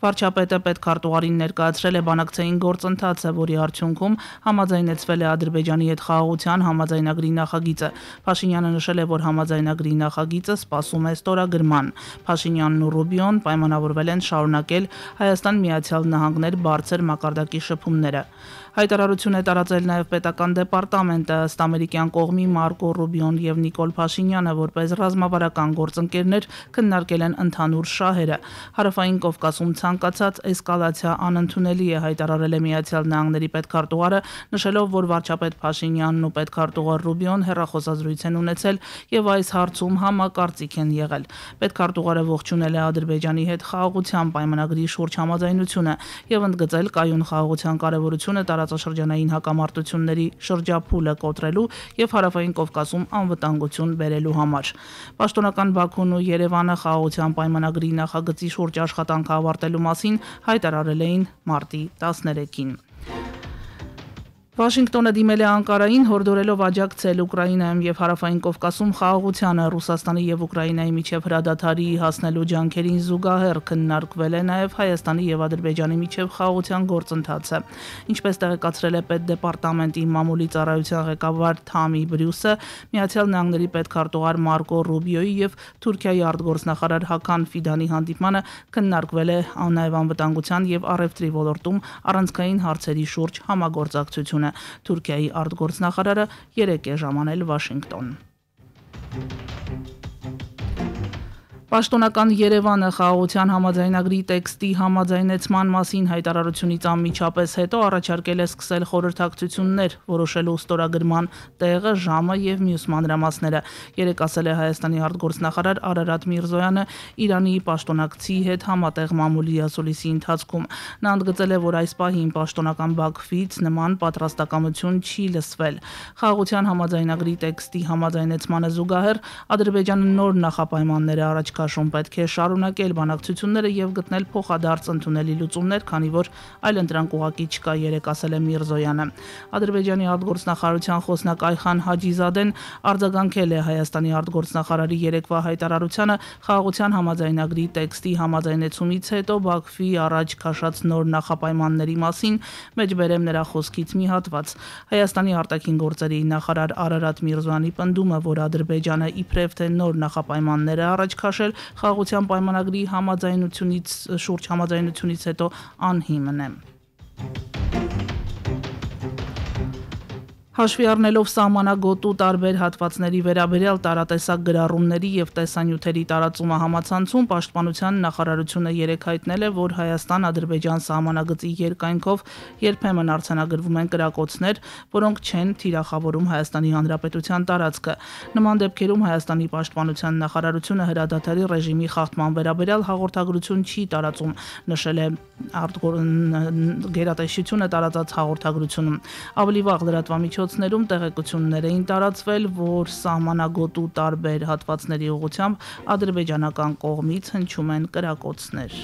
Վարչապետը պետքարտուղարին ներկայացրել է բանակցային գործընթացը, որի արդյունքում համաձայնեցվել է Ադրբեջանի հետ խաղաղության համաձայնագրի նախագիծը։ Փաշինյանը նշել է, որ համաձայնագրի նախագիծը սպասում է ստորագրման։ Փաշինյանն ու Ռուբիոն պայմանավորվել են շարունակել Հայաստան-Միացյալ Նահանգներ բարձր մակարդակի շփումները։ Հայտարարություն է տարածել նաև պետական դեպարտամենտը, ըստ ամերիկյան կողմի Մարկո Ռուբիոն եւ Նիկոլ Փաշինյանը որպես ռազմավարական գործընկերներ քննարկել են ընդհանուր շահերը։ Հարավային Կովկասում ցանկացած էսկալացիա անընդունելի է, հայտարարել է Միացյալ Նահանգների պետքարտուղարը, նշելով, որ վարչապետ Փաշինյանն ու պետքարտուղար Ռուբիոն հեռախոսազրույց են ունեցել եւ այս հարցում համակարծիք են եղել։ Պետքարտուղարը ողջունել է Ադրբեջանի հետ խաղաղության պայմանագրի շուրջ համաձայնությունը եւ ընդգծել կայուն խաղաղության կարեւորությունը տարածաշրջանային հակամարտությունների շրջափուլը կոտրելու եւ Հարավային Կովկասում անվտանգություն բերելու համար։ Պաշտոնական Բաքուն ու Երևանը խաղաղության պայմանագրի նախագծի շուրջ աշխատանքը ավարտելու մասին հայտարարել էին մարտի 13-ին։ Վաշինգտոնը դիմել է Անկարային, հորդորելով աջակցել Ուկրաինայում եւ Հարավային Կովկասում խաղաղությանը, Ռուսաստանի եւ Ուկրաինայի միջև հրադադարի հասնելու ջանքերին զուգահեռ քննարկվել է նաեւ Հայաստանի եւ Ադրբեջանի միջև խաղաղության գործընթացը։ Ինչպես տեղեկացրել է պետդեպարտամենտի մամուլի ծառայության ղեկավար Թամի Բրյուսը, Միացյալ Նահանգների պետքարտուղար Մարկո Ռուբիոյի եւ Թուրքիայի արտգործնախարար Հական Ֆիդանի հանդիպմանը քննարկվել է նաեւ անվտանգության եւ առևտրի ոլորտում առանցքային հարցերի շուրջ համագործակցություն։ Թուրքիայի արտգործնախարարը երեկ է ժամանել Վաշինգտոն։ Պաշտոնական Երևանը խաղաղության համաձայնագրի տեքստի համաձայնեցման մասին հայտարարությունից անմիջապես հետո առաջարկել է սկսել խորհրդակցություններ, որոշելու ստորագրման տեղը, ժամը եւ մյուս մանրամասները։ Երեկ ասել է Հայաստանի արտգործնախարար Արարատ Միրզոյանը Իրանի պաշտոնակցի հետ համատեղ մամուլի ասուլիսի ընթացքում։ Նա ընդգծել է, որ այս պահին պաշտոնական Բաքվից նման պատրաստակամություն չի լսվել։ Խաղաղության համաձայնագրի տեքստի համաձայնեցմանը զուգահեռ Ադրբեջանը նոր նախապայմաններ առաջ Շում պետք է շարունակել բանակցությունները եւ գտնել փոխադարձ ընդունելի լուծումներ, քանի որ այլընտրանք ուղղակի չկա, երեկ ասել է Միրզոյանը։ Ադրբեջանի արտգործնախարարության խոսնակ Այխան Հաջիզադեն արձագանքել է Հայաստանի արտգործնախարարի երեկվա հայտարարությանը խաղաղության համաձայնագրի տեքստի համաձայնեցումից հետո Բաքվի առաջ քաշած նոր նախապայմանների մասին, մեջբերեմ նրա խոսքից մի հատված։ Հայաստանի արտաքին գործերի նախարար Արարատ Միրզոյանի պնդումը, որ Ադրբեջանը իբրև թե նոր նախապայմաններ է առաջ քաշել խաղաղության պայմանագրի համաձայնությունից հետո անհիմն է։ Հաշվի առնելով սահմանագոտու տարբեր հատվածների վերաբերյալ տարատեսակ գրառումների եւ տեսանյութերի տարածումը համացանցում, Պաշտպանության նախարարությունը երեկ հայտնել է, որ Հայաստան-Ադրբեջան սահմանագծի երկայնքով երբեմն արձանագրվում են կրակոցներ, որոնք չեն թիրախավորում Հայաստանի Հանրապետության տարածքը։ Նման դեպքերում Հայաստանի Պաշտպանության նախարարությունը հրադադարի ռեժիմի խախտման վերաբերյալ հաղորդագրություն չի տարածում, նշել է գերատեսչությունը տարածած հաղորդագրությունում։ Ավելի վաղ լրատվամիջոցներում տեղեկություններ էին տարածվել, որ սահմանագոտու տարբեր հատվածների ուղղությամբ ադրբեջանական կողմից հնչում են կրակոցներ։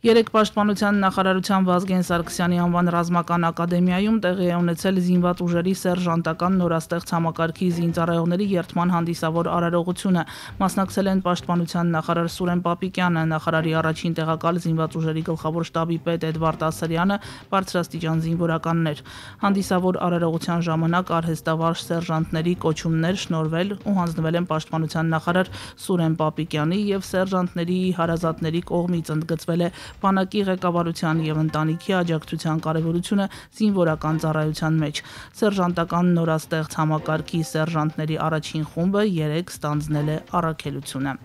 Երեկ Պաշտպանության նախարարության Վազգեն Սարգսյանի անվան ռազմական ակադեմիայում տեղի է ունեցել զինված ուժերի սերժանտական նորաստեղծ համակարգի զինծառայողների երթման հանդիսավոր արարողությունը։ Մասնակցել են Պաշտպանության նախարար Սուրեն Պապիկյանը, նախարարի առաջին տեղակալ զինված ուժերի գլխավոր շտաբի պետ Էդվարդ Ասրյանը, բարձրաստիճան զինվորականներ։ Հանդիսավոր արարողության ժամանակ արհեստավարժ սերժանտների կոչումներ շնորհվել ու հանձնվել են Պաշտպանության նախարար Սուրեն Պապիկյանի եւ սերժանտների հարազատների կողմից, ընդգծվել է բանակի ղեկավարության եւ ընտանիքի աջակցության կարեւորությունը զինվորական ծառայության մեջ։ Սերժանտական նորաստեղծ համակարգի սերժանտների առաջին խումբը 3 ստանձնել է առաքելությունը։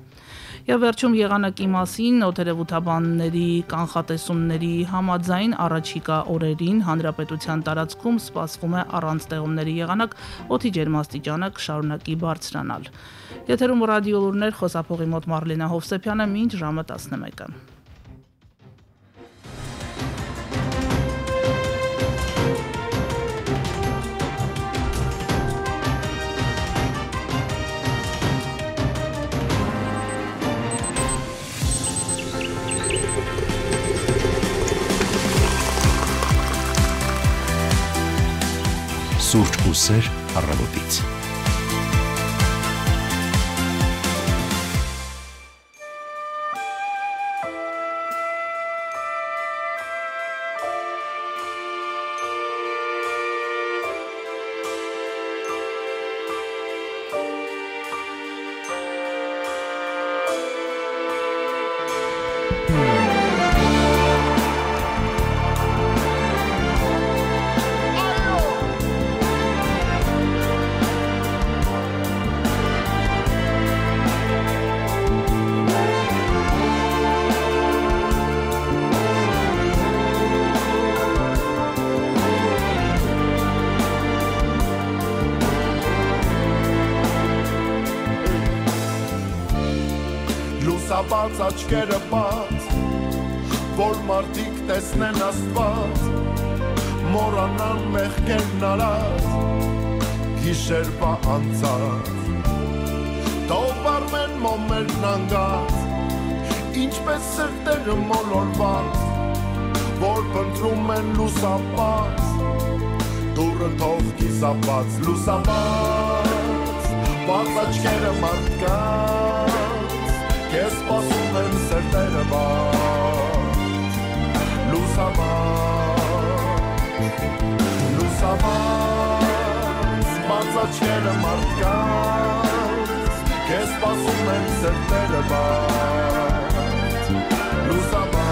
Եվ վերջում եղանակի մասին օդերևութաբանների կանխատեսումների համաձայն առաջիկա օրերին հանրապետության տարածքում սպասվում է առանց տեղումների եղանակ, օդի ջերմաստիճանը կշարունակի բարձրանալ։ Եթերում ռադիո լուրներ, խոսափողի մոտ Մարլենա Հովսեփյանը, մինչ ժամը 11-ը։ Սուրճ ու սեր առավոտից։ Լուսաբաց աչքերը բաց, որ մարդիկ տեսնեն Աստված, մոռանան մեղքերն արած, գիշերվա անցած, թող արմեն մոմերն անգած, ինչպես սրտերը մոլորված, որ փնտրում են լուսաբաց, դուռը թող կիսաբաց, լուսաբաց, բաց աչքերը մարդկանց, Քեզ սպասում են սրտերը բաց, լուսաբաց, բաց աչքերը մարդկանց, Քեզ սպասում են սրտերը բաց, լուսաբաց։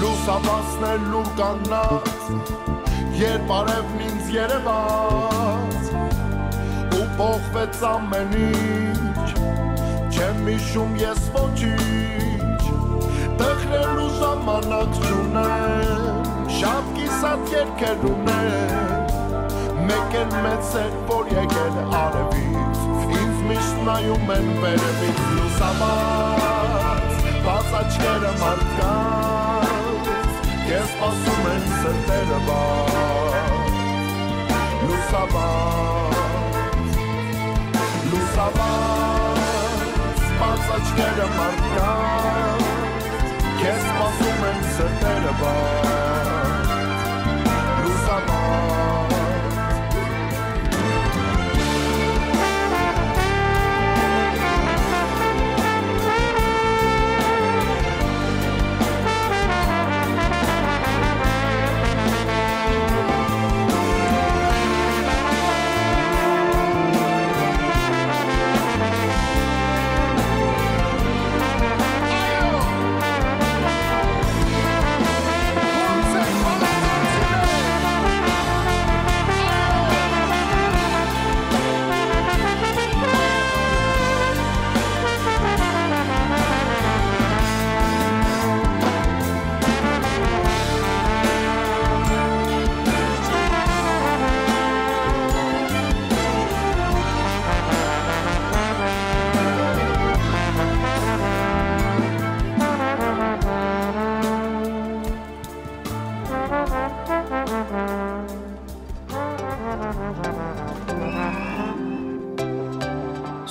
Լուսաբացնել լուր կանած, երբ արևն ինձ երևաց, ու փոխվեց ամեն ինչ, չեմ հիշում ես ոչինչ, տխրելու ժամանակ չունեմ, շատ կիսատ երգեր ունեմ, մեկ էլ մեծ էր, որ եկել արևից, ինձ միշտ նայում են վերևից, լուսաբաց, բաց աչքերը մարդկանց, Քեզ սպասում են սրտերը բաց, լուսաբաց, լուսաբաց, բաց աչքերը մարդկանց, Քեզ սպասում են սրտերը բաց, լուսաբաց։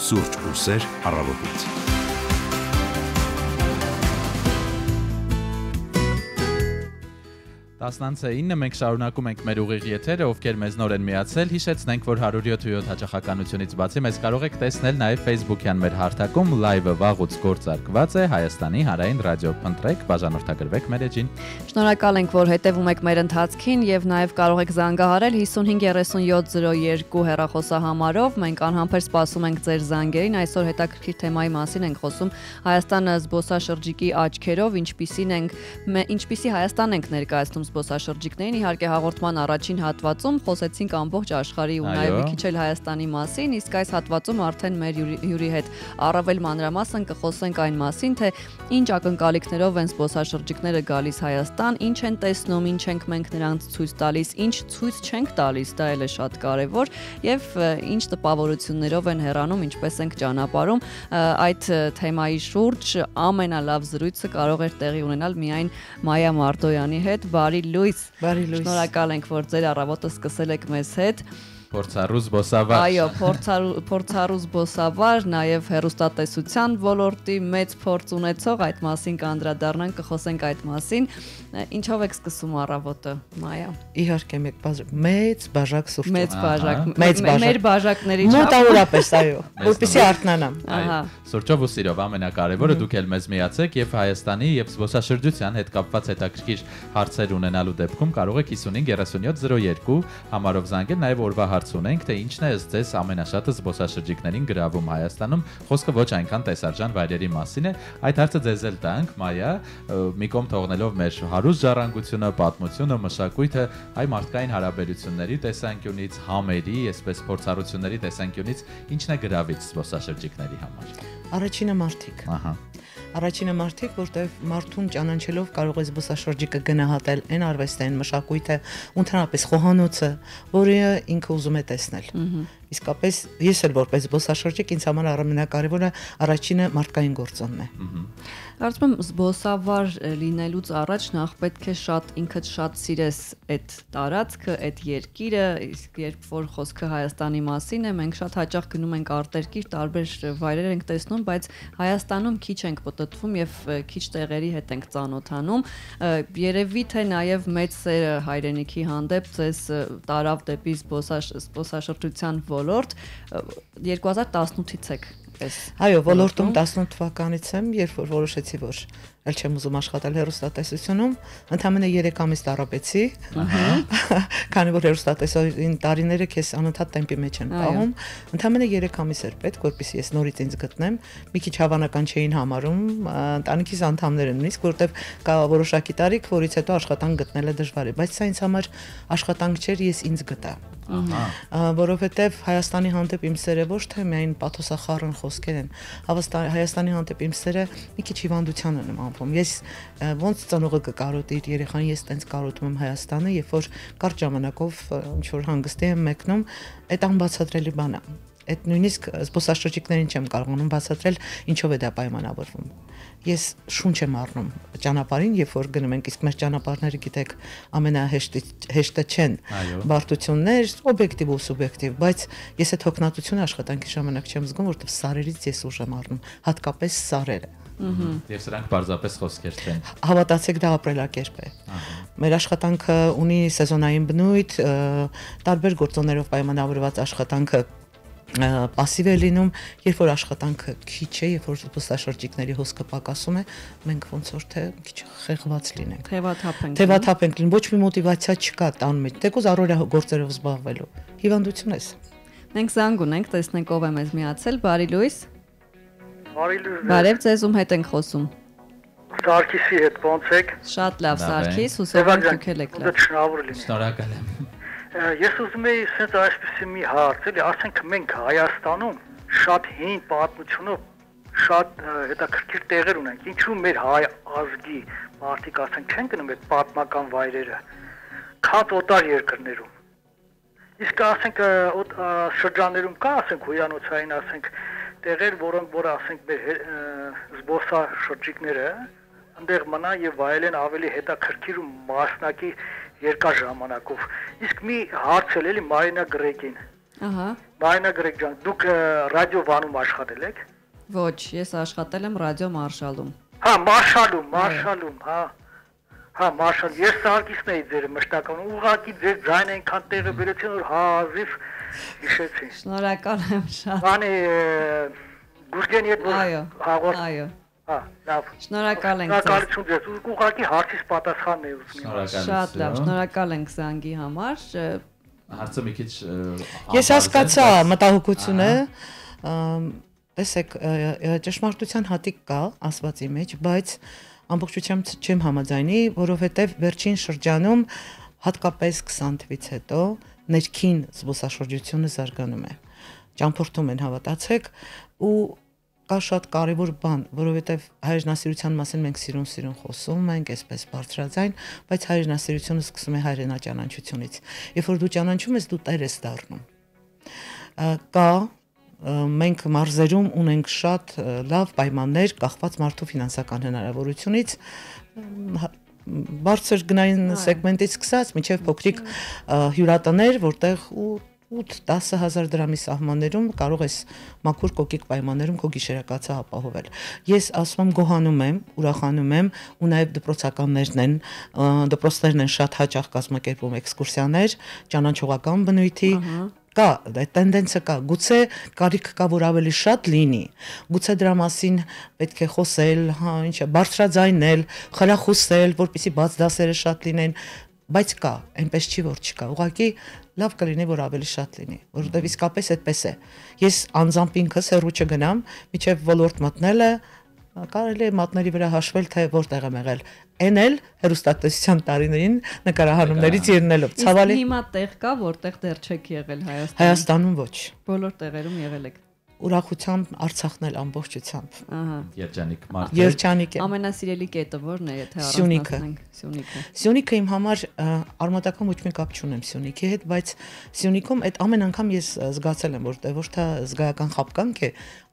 Սուրճ ու սեր առավոտից։ 10:09 մենք շարունակում ենք մեր ուղիղ եթերը, ովքեր մեզ նոր են միացել, հիշեցնենք, որ 107.7 հաճախականությունից բացի մեզ կարող եք տեսնել նաև Facebook-յան մեր հարթակում live-ը վաղուց գործարկված է Հայաստանի հանրային ռադիո, փնտրեք, բաժանորդագրվեք մեր էջին։ Շնորհակալ ենք, որ հետևում եք մեր ընթացքին եւ նաև կարող եք զանգահարել 553702 հեռախոսահամարով։ Մենք անհամբեր սպասում ենք ձեր զանգերին։ Այսօր հետաքրքիր թեմայի մասին ենք խոսում Հայաստանը զբոսաշրջիկի աչքերով, ինչպիսի Հայաստան ենք ներկայացնում զբոսաշրջիկներին, իհարկե հաղորդման առաջին հատվածում խոսեցինք ամբողջ աշխարհի ու նաև մի քիչ էլ Հայաստանի մասին, իսկ այս հատվածում արդեն մեր հյուրի հետ առավել մանրամասն կխոսենք այն մասին, թե ինչ ակնկալիքներով են զբոսաշրջիկները գալիս Հայաստան, ինչ են տեսնում, ինչ ենք մենք նրանց ցույց տալիս, ինչ ցույց չենք տալիս, դա էլ է շատ կարևոր, եւ ինչ տպավորություններով են հեռանում, ինչպես ենք ճանապարհում։ Այդ թեմայի շուրջ ամենալավ զրույցը կարող էր տեղի ունենալ միայն Մայա Մարդոյանի հետ։ Բարի լույս։ Շնորհակալ ենք, որ ձեր առավոտը սկսել եք մեզ հետ։ Փորձառու զբոսավար։ Այո, փորձառու զբոսավար, նաև հեռուստատեսության ոլորտի մեծ փորձ ունեցող, այդ մասին կանդրադառնանք, կխոսենք այդ մասին։ Ինչով եք սկսում առավոտը, Մայա։ Իհարկե մեծ բաժակ սուրճ։ Մեր բաժակների մոտավորապես, այո, որպեսզի արթնանամ։ Այո, սուրճով ու սիրով ամենակարևորը դուք էլ մեզ միացեք եւ Հայաստանի եւ զբոսաշրջության հետ կապված հետաքրքիր հարցեր ունենալու դեպքում կարող եք 553702 համարով զանգել, նաև օրվա հարց ունենք, թե ինչն է ըստ ձեզ ամենաշատը զբոսաշրջիկներին գրավում Հայաստանում, խոսքը ոչ այնքան տեսարժան վայրերի մասին է, այդ հարցը ձեզ էլ տանք, Մայա, մի կողմ թողնելով մեր հարուստ ժառանգությունը, պատմությունը, մշակույթը, այ մարդկային հարաբերությունների տեսանկյունից, համերի, այսպես փորձառությունների տեսանկյունից, ինչն է գրավիչ զբոսաշրջիկների համար։ Առաջինը մարդիկ, որտեղ մարդուն ճանաչելով կարող է զբոսաշրջիկը գնահատել այն արվեստը, այն մշակույթը, ընդհանրապես խոհանոցը, որը ինքը ուզում է տեսնել։ Իսկապես ես էլ որպես զբոսաշրջիկ ինձ համար ամենակարևորը առաջինը մարդկային գործոնն է։ Կարծում եմ զբոսավար լինելուց առաջ նախ պետք է ինքդ շատ սիրես այդ տարածքը, այդ երկիրը, իսկ երբ որ խոսքը Հայաստանի մասին է, մենք շատ հաճախ գնում ենք արտերկիր, տարբեր վայրեր ենք տեսնում, բայց Հայաստանում քիչ ենք պտտվում եւ քիչ տեղերի հետ ենք ծանոթանում։ Երևի թե նաեւ մեծ սերը հայրենիքի հանդեպ ձեզ տարավ դեպի զբոսաշրջության ոլորտ 2018-ից եք։ Այո, ոլորտում 18 թվականից եմ, երբ որ որոշեցի, որ ել չեմ ուզում աշխատել հեռուստատեսությունում, ընդամենը 3 ամիս տարապեցի, քանի որ հեռուստատեսային տարիները քեզ անընդհատ տեմպի մեջ են պահում, ընդամենը 3 ամիս էր պետք, որպեսզի ես նորից ինձ գտնեմ, մի քիչ հավանական չէին համարում ընտանիքիս անդամները նույնիսկ, որտեղ կա որոշակի տարիք, որից հետո աշխատանք գտնելը դժվար է, բայց սա ինձ համար աշխատանք չէր, ես ինձ գտա։ Որովհետև Հայաստանի հանդեպ իմ սերը ոչ թե միայն պաթոսախառն խոսքեր են, Հայաստանի հանդեպ իմ սերը մի քիչ հիվանդության է նմանվում։ Ես ոնց ծնողը կկարոտի իր երեխան, ես տենց կարոտում եմ Հայաստանը, երբ որ կարճ ժամանակով ինչ որ հանգստի եմ մեկնում, այդ անբացատրելի բան է։ Այդ նույնիսկ զբոսաշրջիկներին չեմ կարողանում բացատրել, ինչով է դա պայմանավորվում։ Ես շունչ եմ առնում ճանապարհին, երբ որ գնում ենք, իսկ մեր ճանապարհները գիտեք ամենահեշտը չեն, բարդություններ, օբյեկտիվ ու սուբյեկտիվ, բայց ես այդ հոգնածությունը աշխատանքի ժամանակ չեմ զգում, որովհետև սարերից ես ուժ եմ առնում, հատկապես սարերը։ Եվ սրանք պարզապես խոսքեր չեն։ Հավատացեք, դա ապրելակերպ է։ Մեր աշխատանքը ունի սեզոնային բնույթ, տարբեր գործոններով պայմանավորված աշխատանքը պասիվ է լինում, երբ որ աշխատանքը քիչ է, երբ որ զբոսաշրջիկների հոսքը պակասում է, մենք ոնց որ թե քիչ խեղված լինենք։ Թևաթափ ենք լինում, ոչ մի մոտիվացիա չկա տան մեջ, թեկուզ առօրյա գործերով զբաղվելու։ Հիվանդություն է։ Մենք զանգ ունենք, տեսնենք ով է մեզ միացել, բարի լույս։ Բարի լույս։ Բարև ձեզ, ում հետ ենք խոսում։ Սարգիսի հետ ոնց եք։ Շատ լավ, Սարգիս, հուսով եմ դուք եք լավ։ Շնորհակալ եմ։ Ես ուզում եի ասենց այսպեսի մի հարց, էլի, ասենք մենք Հայաստանում շատ հին պատմությունով շատ հետաքրքիր տեղեր ունենք։ Ինչու մեր հայ ազգի մարդիկ ասենք չեն գնում այդ պատմական վայրերը, քաց օտար երկրներում։ Իսկ ասենք շրջաններում կա, ասենք հյուրանոցային, ասենք տեղեր, որոնք ասենք մեր զբոսաշրջիկները այնտեղ մնան եւ վայելեն ավելի հետաքրքիր ու մասնակի երկար ժամանակով։ Իսկ մի հարց էլի Մարինա Գրեգին։ Մարինա Գրեգ ջան, դուք ռադիո Վանում աշխատել եք։ Ոչ, ես աշխատել եմ ռադիո Մարշալում։ Մարշալում, հա։ Հա, Մարշալ, ես սարկիսն էի ձեր մշտական, ուղղակի ձեր ձայնը այնքան տեղը բերեցին, որ հազիվ հիշեցի։ Շնորհակալ եմ շատ։ Բանի Գուրգենի հետ հաղորդ։ Այո։ Հա, լավ։ Շնորհակալ ենք ձեզ։ Շնորհակալություն ձեզ։ Ուղղակի հարցից պատասխանն էի ուզում։ Շատ լավ, շնորհակալ ենք զանգի համար։ Հարցը մի քիչ Ես հասկացա մտահոգությունը, տեսեք, ճշմարտության հատիկ կա ասվածի մեջ, բայց ամբողջությամբ չեմ համաձայնի, որովհետև վերջին շրջանում հատկապես 20 թվականից հետո ներքին զբոսաշրջությունը զարգանում է։ Ճամփորդում են, հավատացեք, ու կա շատ կարևոր բան, որովհետև հայրենասիրության մասին մենք սիրուն խոսում ենք, այսպես բարձրաձայն, բայց հայրենասիրությունը սկսում է հայրենաճանաչությունից։ Երբ որ դու ճանաչում ես, դու տեր ես դառնում։ Կա մենք մարզերում ունենք շատ լավ պայմաններ կախված մարդու ֆինանսական հնարավորությունից, բարձր գնային սեգմենտից սկսած մինչև փոքրիկ հյուրատներ, որտեղ 8-10 հազար դրամի սահմաններում կարող ես մաքուր կոկիկ պայմաններում քո գիշերակացը ապահովել։ Ես ասում եմ գոհանում եմ, ուրախանում եմ, ու նաև դպրոցներն են շատ հաճախ կազմակերպում էքսկուրսիաներ, ճանաչողական բնույթի կա, այդ տենդենսը կա, գուցե կարիք կա, որ ավելի շատ լինի, գուցե դրա մասին պետք է խոսել, բարձրաձայնել, խրախուսել, որպեսզի բաց դասերը շատ լինեն, բայց կա, այնպես չի որ չկա, ուղղակի լավ կլինի, որ ավելի շատ լինի, որովհետև իսկապես այդպես է։ Ես անձամբ ինքս հեռու չգնամ, մինչև ոլորտ մտնելը կարելի է մատների վրա հաշվել, թե որտեղ եմ եղել։ Էն էլ հեռուստատեսության տարիներին նկարահանումներից ելնելով։ Ցավալի։ Հիմա տեղ կա, որտեղ դեռ չեք եղել Հայաստանում։ Հայաստանում ոչ։ Բոլոր տեղերում եղել եք։ Ուրախությամբ Արցախն էլ ամբողջությամբ։ Ահա։ Երջանիկ մարդ։ Երջանիկ է։ Ամենասիրելի կետը ո՞րն է, եթե Սյունիքը։ Սյունիքը։ Սյունիքը իմ համար արմատական ոչ մի կապ չունեմ Սյունիքի հետ, բայց Սյունիքում այդ ամեն անգամ ես զգացել եմ, որ ոչ թե զգայական խապկանք է,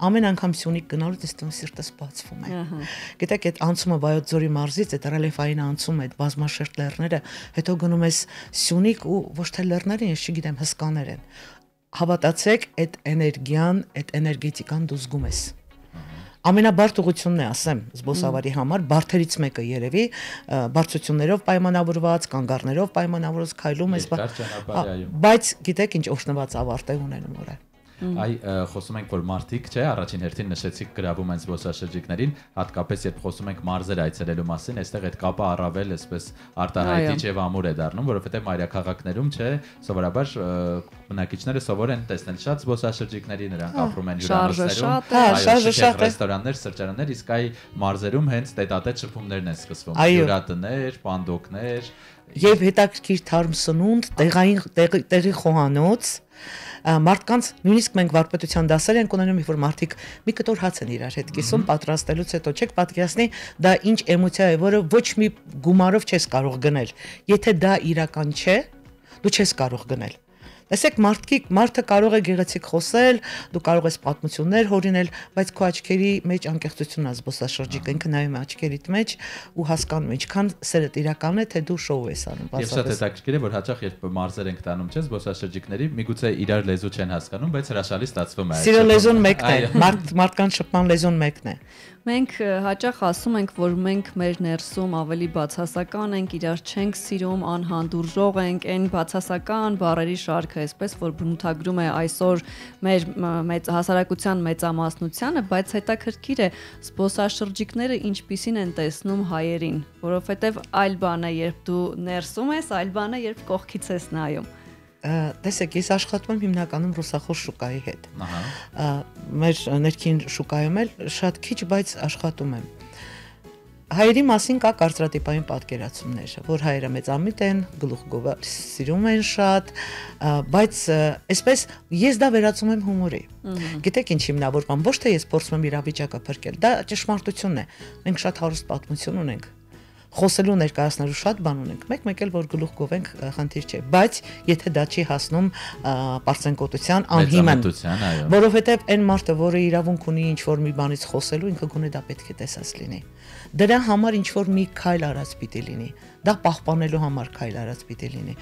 ամեն անգամ Սյունիք գնալուց ես տուն սիրտս բացվում է։ Գիտեք, այդ անցումը Վայոց ձորի մարզից, այդ ռելիեֆային անցումը, այդ բազմաշերտ լեռները, հետո գնում ես Սյունիք ու ոչ թե լեռներ են, ես չգիտեմ, հսկաներ են։ Հավատացեք, այդ էներգիան, այդ էներգետիկան դու զգում ես։ Ամենաբարդ ուղղությունն է, ասեմ, զբոսավարի համար, բարդերից մեկը երևի, բարձրություններով պայմանավորված, կանգառներով պայմանավորված քայլում ես, բայց գիտեք ինչ օշնված ավարտ է ունենում օրը։ Այ խոսում ենք, որ մարդիկ, չէ, առաջին հերթին նշեցիք գրավում են զբոսաշրջիկներին, հատկապես երբ խոսում ենք մարզեր այցելելու մասին, այստեղ այդ կապը առավել այսպես արտահայտիչ եւ ամուր է դառնում, որովհետեւ մայրաքաղաքներում, չէ, սովորաբար բնակիչները սովոր են տեսնել շատ զբոսաշրջիկների, նրանք ապրում են հյուրանոցներում, ռեստորաններ, սրճարաններ, իսկ այ մարզերում հենց տետատետ շփումներն են սկսվում, հյուրատներ, պանդոկներ եւ հետաքրքիր թարմ սնունդ, տեղի խոհանոց մարդկանց նույնիսկ մենք վարպետության դասեր ենք ունենում, որ մարդիկ մի կտոր հաց են իրար հետ կիսում, պատրաստելուց հետո չեք պատկերացնի դա ինչ էմոցիա է, որը ոչ մի գումարով չես կարող գնել։ Եթե դա իրական չէ, դու չես կարող գնել։ Տեսեք, մարդը կարող է գեղեցիկ խոսել, դու կարող ես պատմություններ հորինել, բայց քո աչքերի մեջ անկեղծությունն է զբոսաշրջիկը, ինքը նայում է աչքերիդ մեջ ու հասկանում է, ինչքան սերդ իրական է, թե դու շոու ես անում։ Եվ շատ հետաքրքիր է, որ հաճախ երբ մարզեր ենք տանում, չէ, զբոսաշրջիկների, միգուցե իրար լեզու չեն հասկանում, բայց հրաշալի ստացվում է։ Սիրո լեզուն մեկն է, մարդկանց շփման լեզուն մեկն է։ Մենք հաճախ ասում ենք, որ մենք մեր ներսում ավելի բացասական ենք, իրար չենք սիրում, անհանդուրժող ենք, այն բացասական բառերի շարքը, այսպես որ բնութագրում է այսօր մեր հասարակության մեծամասնությանը, բայց հետաքրքիր է զբոսաշրջիկները ինչպիսին են տեսնում հայերին, որովհետև այլ բան է, երբ դու ներսում ես, այլ բան է, երբ կողքից ես նայում։ Տեսեք, ես աշխատում եմ հիմնականում ռուսախոս շուկայի հետ։ Մեր ներքին շուկայում էլ շատ քիչ, բայց աշխատում եմ։ Հայերի մասին կա կարծրատիպային պատկերացումներ, որ հայերը մեծամիտ են, գլուխգովը սիրում են շատ, բայց այսպես ես դա վերածում եմ հումորի։ Գիտեք ինչ հիմնավորման, ոչ թե ես փորձում եմ իրավիճակը փրկել, դա ճշմարտություն է։ Մենք շատ հարուստ պատմություն ունենք։ Խոսելու ներկայացնելու շատ բան ունենք, մեկ էլ որ գլուխ գովենք խնդիր չէ, բայց եթե դա չի հասնում պարծենկոտության անհիմն, որովհետև այն մարդը, որը իրավունք ունի ինչ-որ մի բանից խոսելու, ինքը գոնե դա պետք է տեսած լինի։ Դրա համար ինչ-որ մի քայլ արած պիտի լինի, դա պահպանելու համար քայլ արած պիտի լինի։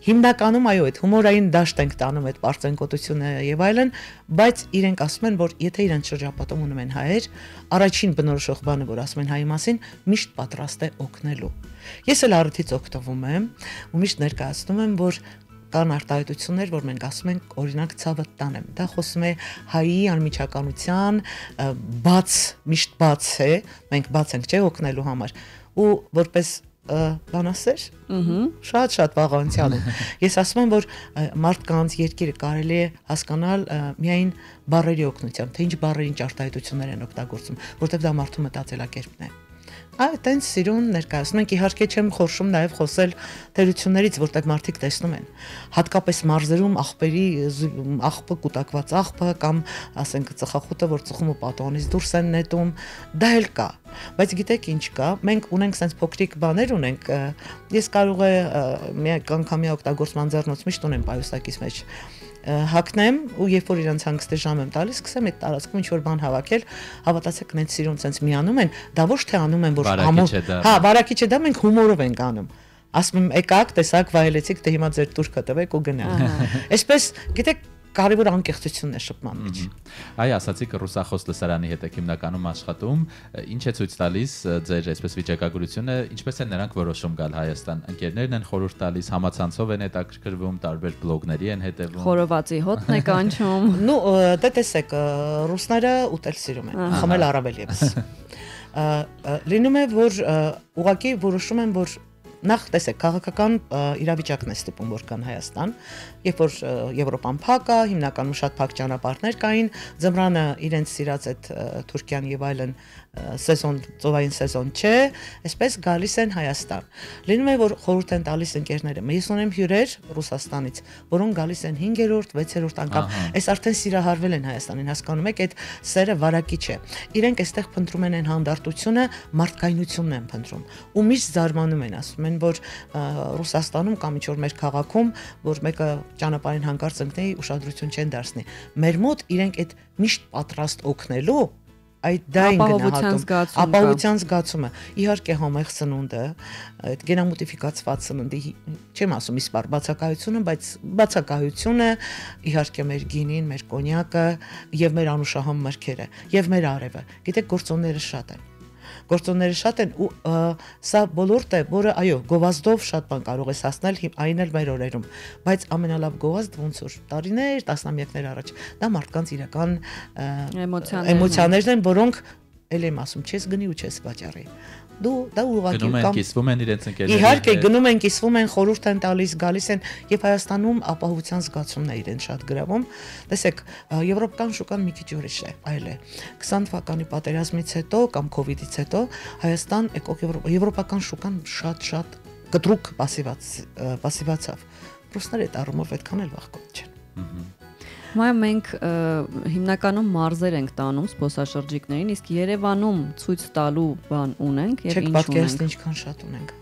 Հիմնականում այո, այդ հումորային դաշտ ենք տանում այդ պարծենկոտությունը եւ այլն, բայց իրենք ասում են, որ եթե իրենց շրջապատում ունում են հայեր, առաջին բնորոշող բանը, որ ասում են հայի մասին, միշտ պատրաստ է օգնելու։ Ես էլ առիթից օգտվում եմ ու միշտ ներկայացնում եմ, որ կան արտահայտություններ, որ մենք ասում ենք, օրինակ ցավը տանեմ։ Դա խոսում է հայի անմիջականության միշտ բաց է, մենք բաց ենք, չէ, օգնելու համար։ Ու որպես բանասեր, շատ վաղ անցյալում։ Ես ասում եմ, որ մարդկանց երկիրը կարելի է հասկանալ միայն բառերի օգնությամբ, թե ինչ բառեր, ինչ արտահայտություններ են օգտագործում, որտեղ դա մարդու մտածելակերպն է։ Այդտենց սիրուն ներկայացնում ենք, իհարկե չեմ խորշում նաև խոսել թերություններից, որտեղ մարդիկ տեսնում են, հատկապես մարզերում աղբը կուտակված աղբը կամ ասենք ծխախոտը, որ ծխում ու պատոնից դուրս են նետում, դա էլ կա, բայց գիտեք ինչ կա, մենք ունենք sense փոքրիկ բաներ ունենք, ես կարող է մի անգամյա օգտագործման ձեռնոց միշտ ունեմ պայուսակից մեջ հակնեմ ու երբ որ իրանց հանգստի ժամ եմ տալիս, սկսեմ այդ տարածքում ինչ որ բան հավաքել, հավատացեք, նենց սիրուն sense միանում են, դա ոչ թե անում են, որ բարակիչ է դա, մենք հումորով ենք անում։ Ասում եմ, եկաք, տեսակ, վայելեցիք, դե հիմա ձեր տուրքը տվեք ու գնաք։ Այսպես, գիտեք, կարևոր անկեղծությունն է շփման մեջ։ Այ ասացիք ռուսախոս լսարանի հետ եք հիմնականում աշխատում, ինչ է ցույց տալիս ձեր այսպես վիճակագրությունը, ինչպես են նրանք որոշում գալ Հայաստան։ Ընկերներն են խորհուրդ տալիս, համացանցով են հետաքրքրվում, տարբեր բլոգների են հետևում։ Խորովածի հոտն է կանչում։ Ну, դե տեսեք, ռուսները ուտել սիրում են, խմել առավել եւս։ Լինում է, որ ուղղակի որոշում են, որ նախ տեսեք, քաղաքական իրավիճակն է ստիպում, որ կան Հայաստան, երբ որ Եվրոպան փակ է, հիմնականում շատ փակ ճանապարհներ կային, ձմռանը իրենց սիրած այդ Թուրքիան եւ այլն սեզոն, ծովային սեզոն չէ, այսպես գալիս են Հայաստան։ Լինում է, որ խորհուրդ են տալիս ընկերները։ Ես ունեմ հյուրեր Ռուսաստանից, որոնք գալիս են 5-րդ, 6-րդ անգամ, այս արդեն սիրահարվել են Հայաստանին, հասկանում եք, այդ սերը վարակիչ է։ Իրենք այստեղ փնտրում են այն հանդարտությունը, մարդկայնությունն են փնտրում։ Ու միշտ զարմանում են, ասում են, որ Ռուսաստանում կամ ինչ-որ մեր քաղաքում, որ մեկը ճանապարհին հանկարծ ընկնի, ուշադրություն չեն դարձնի։ Մեր մոտ իրենք այդ միշտ պատրաստ օգնելու այդ դա են գնահատում, ապահովության զգացումը, իհարկե համեղ սնունդը, այդ գենամոդիֆիկացված սննդի, չեմ ասում իսպար բացակայությունը, բայց բացակայությունը իհարկե մեր գինին, մեր կոնյակը եւ մեր անուշահամ մրգերը եւ մեր արևը, գիտեք, գործոնները շատ են ու սա ոլորտ է, որը այո, գովազդով շատ բան կարող է հասնել, այն էլ մեր օրերում, բայց ամենալավ գովազդ ոնց որ տարիներ, տասնամյակներ առաջ, դա մարդկանց իրական էմոցիաներն են, որոնք ել եմ ասում, չես գնի ու չես վաճառի։ Դու դա ուղղակի գնում են կիսվում են իրենց ընկերների իհարկե գնում են կիսվում են խորհուրդ են տալիս գալիս են եւ Հայաստանում ապահովության զգացումն է իրեն շատ գրավում տեսեք եվրոպական շուկան մի քիչ ուրիշ է այլ է 20 թվականի պատերազմից հետո կամ կոവിഡից հետո Հայաստան եվրոպական շուկան շատ կտրուկ պասիվացավ ռուսները այդ առումով այդքան էլ վախկոտ չեն Մայ մենք հիմնականում մարզեր ենք տանում զբոսաշրջիկներին, իսկ Երևանում ցույց տալու բան ունենք եւ ինչ ունենք։ Չեք պատկերացնի ինչքան շատ ունենք։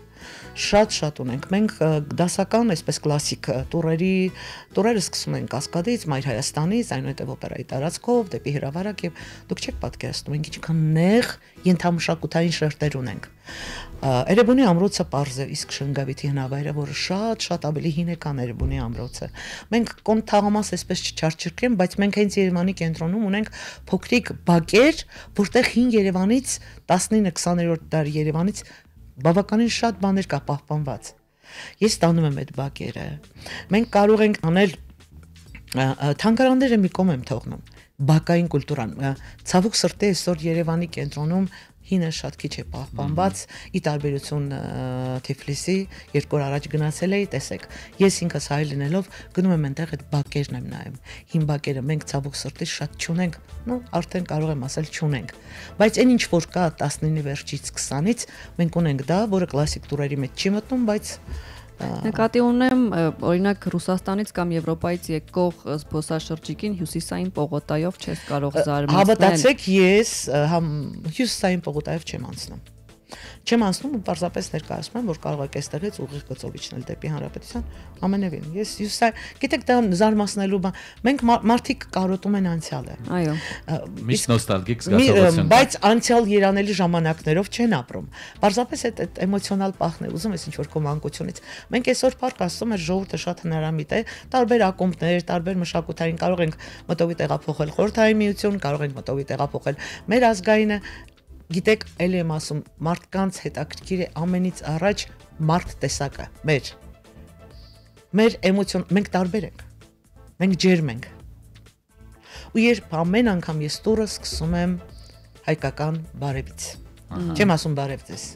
Շատ ունենք։ Մենք դասական, այսպես կլասիկ տուրերը սկսում են Կասկադից, Մայր Հայաստանից, այնուհետև օպերայի տարածքով դեպի հրավարակ եւ դուք չեք պատկերացնում, մենք ինչքան նեղ ենթամշակութային շերտեր ունենք։ Էրեբունի ամրոցը պարզ է, իսկ Շնգավիթի հնավայրը, որը շատ ավելի հին է կան Էրեբունի ամրոցը։ Մենք կոնտ թաղամաս այսպես չչարչրկեմ, բայց մենք հենց Երևանի կենտրոնում ունենք փոքրիկ բակեր, որտեղ հին Երևանից 19-20-րդ դարի Երևանից բավականին շատ բաներ կա պահպանված։ Ես տանում եմ այդ բակերը։ Մենք կարող ենք անել թանգարանները մի կողմ եմ թողնում։ Բակային կուլտուրան։ Ցավոք սրտի այսօր Երևանի կենտրոնում հինը շատ քիչ է պահպանված, ի տարբերություն Թիֆլիսի, երկու օր առաջ գնացել էի, տեսեք, ես ինքս հայ լինելով գնում եմ այնտեղ այդ բակերն եմ նայում։ Հին բակերը մենք ցավոք սրտի շատ չունենք, նո արդեն կարող եմ ասել չունենք, բայց այն ինչ որ կա 19-ի վերջից 20-ից մենք ունենք դա, որը կլասիկ տուրերի մեջ չի մտնում, բայց Նկատի ունեմ, օրինակ Ռուսաստանից կամ Եվրոպայից եկող զբոսաշրջիկին հյուսիսային պողոտայով չես կարող զարմացնել։ Հավատացեք, ես հյուսիսային պողոտայով չեմ անցնում։ Չեմ անցնում ու պարզապես ներկայացնում եմ, որ կարող եք այստեղից ուղիղ գծով իջնել դեպի հանրապետության ամենևին։ Ես գիտեք դա զարմացնելու բան։ Մենք մարդիկ կարոտում են անցյալը։ Այո։ Միշտ նոստալգիկ զգացողություն։ Բայց անցյալ երանելի ժամանակներով չեն ապրում։ Պարզապես այդ էմոցիոնալ պահն է, ուզում ես ինչ-որ քո մանկությունից։ Մենք այսօր парք ասում ենք ժողովուրդը շատ հնարամիտ է, տարբեր ակումբներ, տարբեր մշակութային կարող ենք մտովի տեղափոխել խորհրդային միություն, կարող ենք մտովի տեղափոխել մեր ազգայինը։ Գիտեք, ելի եմ ասում, մարդկանց հետաքրքիր է ամենից առաջ մարդ տեսակը, մեր էմոցիոն, մենք տարբեր ենք, մենք ջերմ ենք, ու երբ ամեն անգամ ես տուրը սկսում եմ հայկական բարևից, չեմ ասում բարև ձեզ,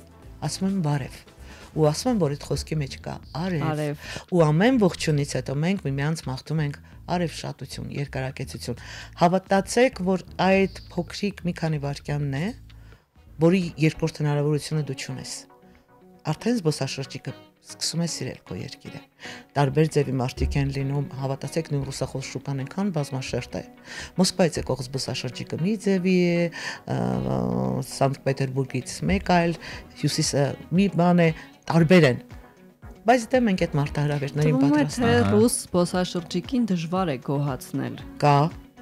ասում եմ բարև, ու ասում եմ, որ այդ խոսքի մեջ կա արև, ու ամեն ողջունից հետո մենք միմյանց մաղթում ենք արև շատություն, երկարակեցություն, հավատացեք, որ այդ փոքրիկ մի քանի վայրկյանն է, որի երկրորդ հնարավորությունը դու չունես։ Արդեն զբոսաշրջիկը սկսում է սիրել քո երկիրը։ Տարբեր ձևի մարդիկ են լինում, հավատացեք, նույն ռուսախոս շուկան այնքան բազմաշերտ է։ Մոսկվայից եկող զբոսաշրջիկը մի ձևի է, Սանկտ Պետերբուրգից մեկ այլ, հյուսիսը մի բան է, տարբեր են։ Բայց դե մենք այդ մարտահրավերներին պատրաստ ենք։ Ռուս զբոսաշրջիկին դժվար է գոհացնել։ Կա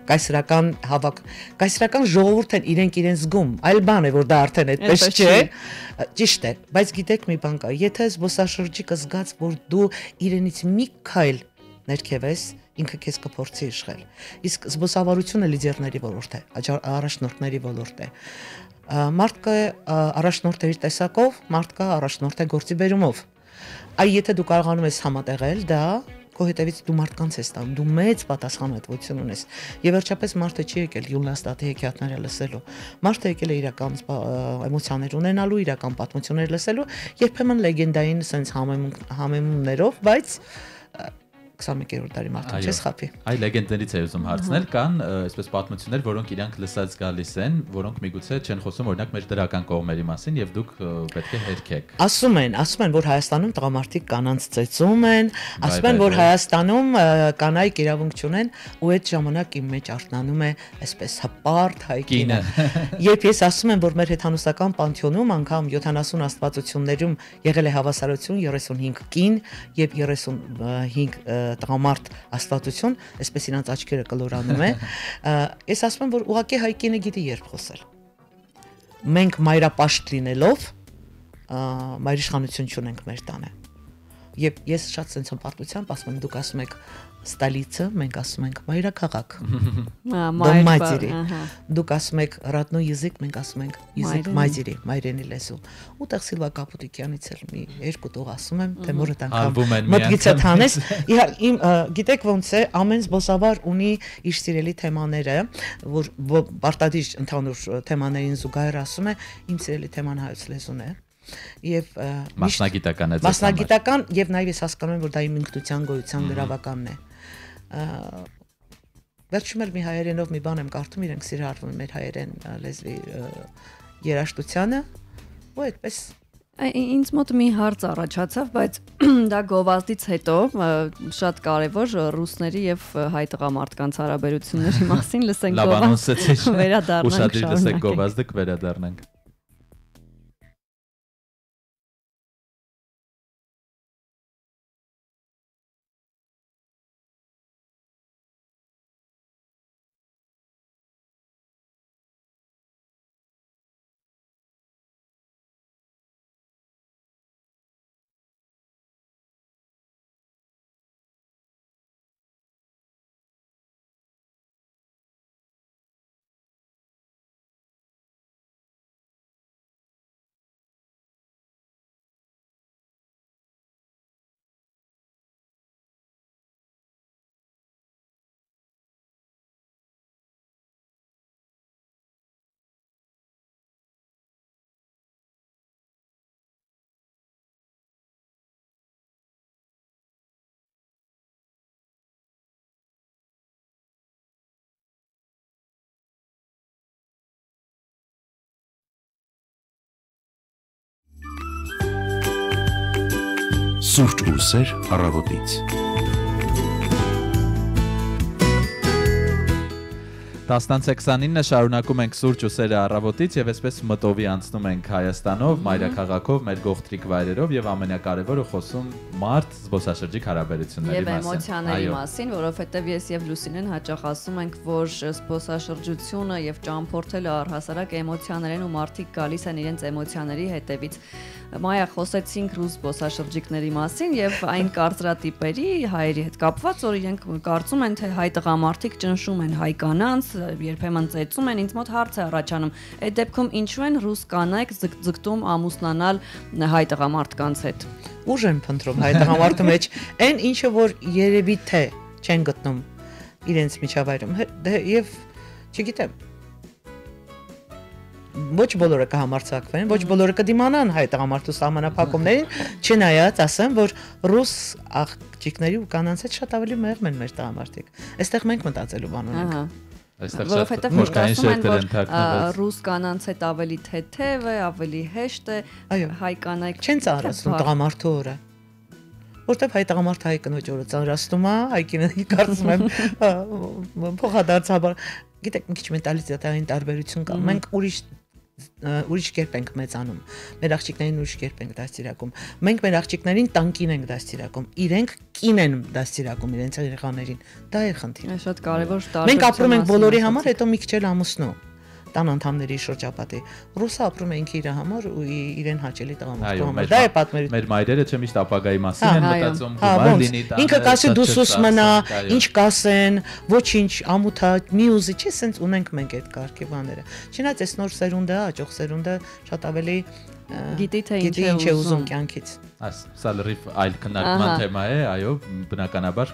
կայսրական ժողովուրդն իրենց զգում, այլ բան է, որ դա արդեն այդպես չէ, ճիշտ է, բայց գիտեք մի բան կա, եթե զբոսաշրջիկը զգաց, որ դու իրենից մի քայլ ներքև ես, ինքը քեզ կփորձի իշխել։ Իսկ զբոսավարությունը լիդերների ոլորտ է, առաջնորդների ոլորտ է։ Մարդը առաջնորդ է իր տեսակով, մարդը առաջնորդ է գործի բերումով։ Այ եթե դու կարողանում ես համատեղել դա, քո հետևից դու մարդկանց ես տանում, դու մեծ պատասխանատվություն ունես։ Եվ վերջապես մարդը չի եկել Յուլիաստատի հեքիաթները լսելու։ Մարդը եկել է իրական էմոցիաներ ունենալու, իրական պատմություններ լսելու, երբեմն լեգենդային sense համեմումներով, բայց 21-րդ դարի մարդուն չես խափի։ Այ լեգենդներից է ուզում հարցնել, կան այսպես պատմություններ, որոնք իրանք լսած գալիս են, որոնք միգուցե չեն խոսում օրինակ մեր դրական կողմերի մասին եւ դուք պետք է հերքեք։ Ասում են, որ Հայաստանում տղամարդիկ կանանց ծեծում են, ասում են, որ Հայաստանում կանայք իրավունք չունեն, ու այդ ժամանակ իմ մեջ արթնանում է այսպես հպարտ հայկինը։ Երբ ես ասում եմ, որ մեր հեթանոսական պանթեոնում անգամ 70 աստվածություններում եղել է հավասարություն 35 կին եւ 35 տղամարդ աստվածություն, այսպես իրանց աչքերը կլորանում է, ես ասում եմ, որ ուղղակի հայկինը գիտի երբ խոսել։ Մենք մայրապաշտ լինելով, մայրիշխանություն չունենք մեր տանը։ Եվ ես շատ sense հպարտությամբ ասում եմ, դուք ասում եք ստալիցը, մենք ասում ենք մայրաքաղաք։ Մայրի։ Դուք ասում եք ռատնո язык, մենք ասում ենք язык մայրի, մայրենի լեզու։ Ուտեղ Սիլվա Կապուտիկյանից էլ մի երկու տող ասում եմ, թե մորդ անգամ մտքիցը թանես։ Գիտեք ոնց է, ամեն զբոսավար ունի իր սիրելի թեմաները, որ պարտադիր ընդհանուր թեմաներին զուգահեռ ասում է, իմ սիրելի թեման հայոց լեզուն է։ Եվ մասնագիտական եւ նաեւ ես հասկանում եմ, որ դա իմ ինքնության գոյության գրավականն է։ Վերջում էլ մի հայերենով մի բան եմ կարդում, իրենք սիրահարվում են մեր հայերեն լեզվի երաժշտությանը, ու այդպես ինձ մոտ մի հարց առաջացավ, բայց դա գովազդից հետո շատ կարևոր ռուսների եւ հայ տղամարդկանց հարաբերությունների մասին լսենք գովազդը։ Վերադառնանք։ Ուշադրիր լսենք գովազդը, կվերադառնանք։ Սուրճ ու սեր առավոտից։ 10:29 շարունակում ենք Սուրճ ու սերը առավոտից եւ այսպես մտովի անցնում ենք Հայաստանով, մայրաքաղաքով, մեր գողտրիկ վայրերով եւ ամենակարևորը խոսում մարդ զբոսաշրջիկ հարաբերությունների մասին։ Եվ էմոցիաների մասին, որովհետեւ ես եւ Լուսինեն հաճախ ասում ենք, որ զբոսաշրջությունը եւ ճամփորդելը առհասարակ էմոցիաներ են ու մարդիկ գալիս են իրենց էմոցիաների հետևից։ Մայա խոսեցինք ռուս զբոսաշրջիկների մասին եւ այն կարծրատիպերի հայերի հետ կապված, որ իրենք կարծում են, թե հայ տղամարդիկ ճնշում են հայ կանանց, երբեմն ծեծում են, ինձ մոտ հարց է առաջանում։ Այդ դեպքում ինչու են ռուս կանայք ձգտում ամուսնանալ հայ տղամարդկանց հետ։ Ուժ են փնտրում հայ տղամարդու մեջ, այն ինչը որ երևի թե չեն գտնում իրենց միջավայրում, եւ չգիտեմ ոչ բոլորը կհամարցակվեն, ոչ բոլորը կդիմանան հայ տղամարդու սահմանափակումներին, չնայած ասեմ, որ ռուս աղջիկների ու կանանց հետ շատ ավելի մեղմ են մեր տղամարդիկ։ Այստեղ մենք մտածելու բան ունենք։ Որովհետև ասում են, որ ռուս կանանց հետ ավելի թեթև է, ավելի հեշտ է, հայ կանայք չեն ծառայում տղամարդու օրը։ Որտեւ հայ տղամարդը հայ կնոջ օրը ծառայում է, հայ կինը կարծում եմ փոխադարձաբար, գիտեք, մի քիչ մենտալիտետային տարբերություն կա։ Մենք ուրիշ կերպ ենք մեծանում։ Մեր աղջիկներին ուրիշ կերպ ենք դաստիարակում։ Մենք մեր աղջիկներին տանկին ենք դաստիարակում։ Իրենք կին են դաստիարակում իրենց երեխաներին։ Դա է խնդիրը։ Շատ կարևոր տարբերություն։ Մենք ապրում ենք բոլորի համար, հետո մի քիչ էլ ամուսնու տան անդամների շրջապատի։ Ռուսը ապրում է ինքը իր համար ու իրեն հաճելի տղամարդու համար։ Դա է պատմել։ Մեր մայրերը չէ միշտ ապագայի մասին են մտածում, գումար լինի տանը։ Ինքը կասի դու սուս մնա, ինչ կասեն, ոչինչ, ամութա, մյուզի, չի, սենց ունենք մենք այդ կարգի բաները։ Չնայած այս նոր սերունդը, աջող սերունդը շատ ավելի գիտի թե ինչ է ուզում կյանքից։ Սա լրիվ այլ քննարկման թեմա է, այո, բնականաբար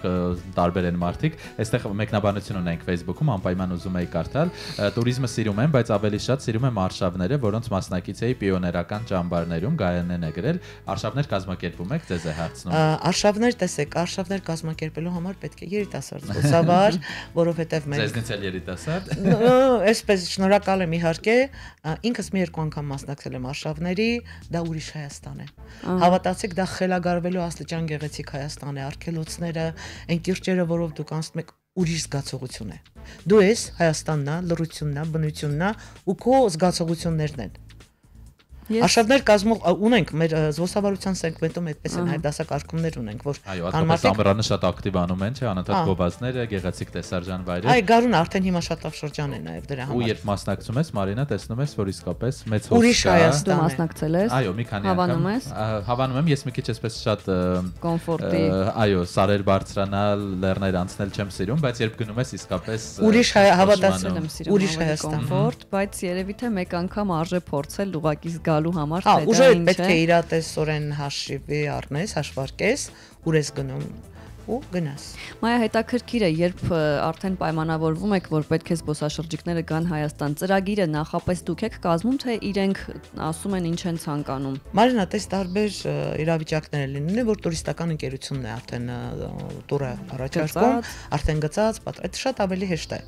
տարբեր են մարդիկ։ Այստեղ մեկնաբանություն ունենք Facebook-ում, անպայման ուզում էի կարդալ։ Տուրիզմը սիրում եմ, բայց ավելի շատ սիրում եմ արշավները, որոնց մասնակից էի պիոներական ճամբարներում, Գայանեն է գրել։ Արշավներ կազմակերպում եք, ձեզ է հարցնում։ Արշավներ տեսեք, արշավներ կազմակերպելու համար պետք է երիտասարդ զբոսավար, որովհետև մենք Ձեզնից էլ երիտասարդ։ Այսպես շնորհակալ եմ իհարկե, ինքս մի երկու անգամ մասնակցել եմ արշավների, դա ուրիշ Հայաստան է։ Հավատացեք, դա խելագարվելու աստիճան գեղեցիկ Հայաստան է, արգելոցները, այն կիրճերը, որով դուք անցնում եք, ուրիշ զգացողություն է։ Դու ես Հայաստանն է, լռությունն է, բնությունն է ու քո զգացողություններն են։ Արշավներ կազմող ունենք մեր զբոսավարության սեկմենտում այդպես են հայ դասակարգումներ ունենք, որ այո, հատկապես ամռանը շատ ակտիվ անում են, չէ, անընդհատ գովազդները, գեղեցիկ տեսարժան վայրեր։ Այ գարուն արդեն հիմա շատ լավ շրջան է նաև դրա համար։ Ու երբ մասնակցում ես, Մարինա, տեսնում ես, որ իսկապես մեծ հոս կա։ Ուրիշ Հայաստան է։ Մասնակցել ես։ Այո, մի քանի անգամ։ Հավանում եմ, ես մի քիչ այսպես շատ կոմֆորտի։ Այո, սարեր բարձրանալ, լեռներ անցնել չեմ սիրում, բայց երբ գնում ես իսկապես ուրիշ հավատացել եմ սիրում։ Ուրիշ Հայաստան, կոմֆորտ, բայց երևի թե մեկ անգամ արժե փորձել ուղղակի զգալու համար թե դա ինչ է։ Պետք է իրատեսորեն հաշվի առնես, հաշվարկես, ուր ես գնում ու գնաս։ Մայա հետաքրքիր է, երբ արդեն պայմանավորվում եք, որ պետք է զբոսաշրջիկները գան Հայաստան, ծրագիրը նախապես դուք եք կազմում, թե իրենք ասում են ինչ են ցանկանում։ Մարինա, տես տարբեր իրավիճակներ լինում են, որ տուրիստական ընկերությունն է արդեն տուրը առաջարկում, արդեն գծած, այդ շատ ավելի հեշտ է։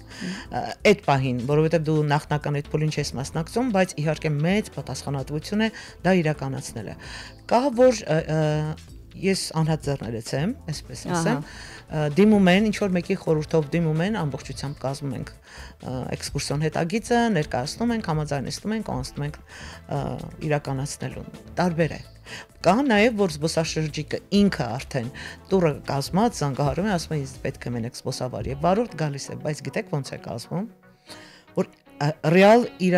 Այդ պահին, որովհետև դու նախնական այդ փուլին չես մասնակցում, բայց իհարկե մեծ պատասխանատվություն է դա իրականացնելը։ Կա որ ես անհատ ձեռներից եմ, այսպես ասեմ, դիմում են, ինչ որ մեկի խորհրդով դիմում են, ամբողջությամբ կազմում ենք էքսկուրսիոն հետագիծը, ներկայացնում ենք, համաձայնեցնում ենք, անցնում ենք իրականացնելու։ Տարբեր է։ Կա նաև որ զբոսաշրջիկը ինքը արդեն տուրը կազմած զանգահարում է, ասում է ինձ պետք է մենակ զբոսավար եւ վարորդ գալիս է, բայց գիտեք ոնց է կազմում, որ ռեալ իր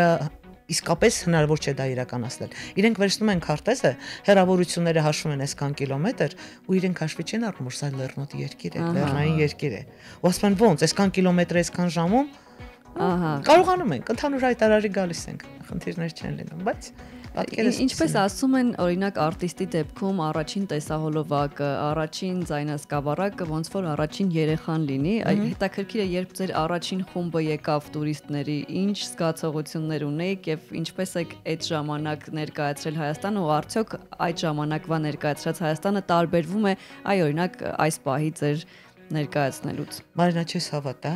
իսկապես հնարավոր չէ դա իրականացնել։ Իրենք վերցնում են քարտեզը, հեռավորությունները հաշվում են այսքան կիլոմետր, ու իրենք հաշվի չեն առնում, որ սա լեռնոտ երկիր է, լեռնային երկիր է։ Ու ասում են ոնց, այսքան կիլոմետր, այսքան ժամում, կարողանում ենք, ընդհանուր հայտարարի գալիս ենք, խնդիրներ չեն լինում, բայց ինչպես ասում են, օրինակ արտիստի դեպքում առաջին տեսահոլովակը, առաջին ձայնասկավառակը ոնց որ առաջին երեխան լինի, հետաքրքիր է, երբ ձեր առաջին խումբը եկավ տուրիստների, ինչ զգացողություններ ունեիք եւ ինչպես եք այդ ժամանակ ներկայացրել Հայաստանը ու արդյոք այդ ժամանակվա ներկայացրած Հայաստանը տարբերվում է, այ օրինակ այս պահի ձեր ներկայացնելուց։ Մարինա, չես հավատա,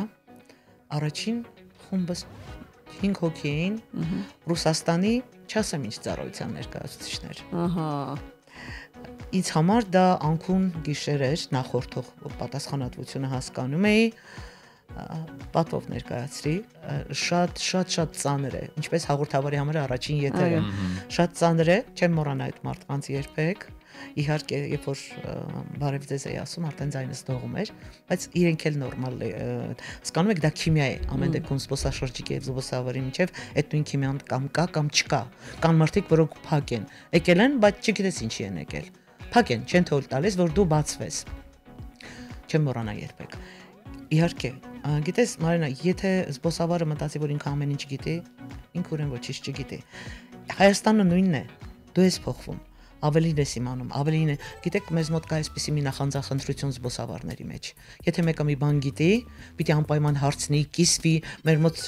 առաջին խումբս 5 հոգի էին Ռուսաստանի, չասեմ ինչ ծառայության ներկայացուցիչներ։ Ինձ համար դա անկուն գիշեր էր, նախորդող պատասխանատվությունը հասկանում էի, պատվով ներկայացրի, շատ ծանր է, ինչպես հաղորդավարի համար առաջին եթերը, շատ ծանր է, չեմ մոռանա այդ մարդկանց երբեք, իհարկե, երբ որ բարև ձեզ էի ասում, արդեն ձայնս դողում էր, բայց իրենք էլ նորմալ է, հասկանում եք, դա քիմիա է, ամեն դեպքում զբոսաշրջիկի եւ զբոսավարի միջև այդ նույն քիմիան կամ կա կամ չկա, կան մարդիկ, որոնք փակ են, եկել են, բայց չգիտես ինչի են եկել, փակ են, չեն թույլ տալիս, որ դու բացվես, չեմ մոռանա երբեք, իհարկե, գիտես Մարինա, եթե զբոսավարը մտածի, որ ինքը ամեն ինչ գիտի, ինքը ուրեմն ոչինչ չգիտի, Հայաստանը նույնն է, դու ես փոխվում Ավելին ես իմանում, ավելին է, գիտեք, մեզ մոտ կա այսպիսի մի նախանձախնդրություն զբոսավարների մեջ։ Եթե մեկը մի բան գիտի, պիտի անպայման հարցնի, կիսվի, մեր մոտ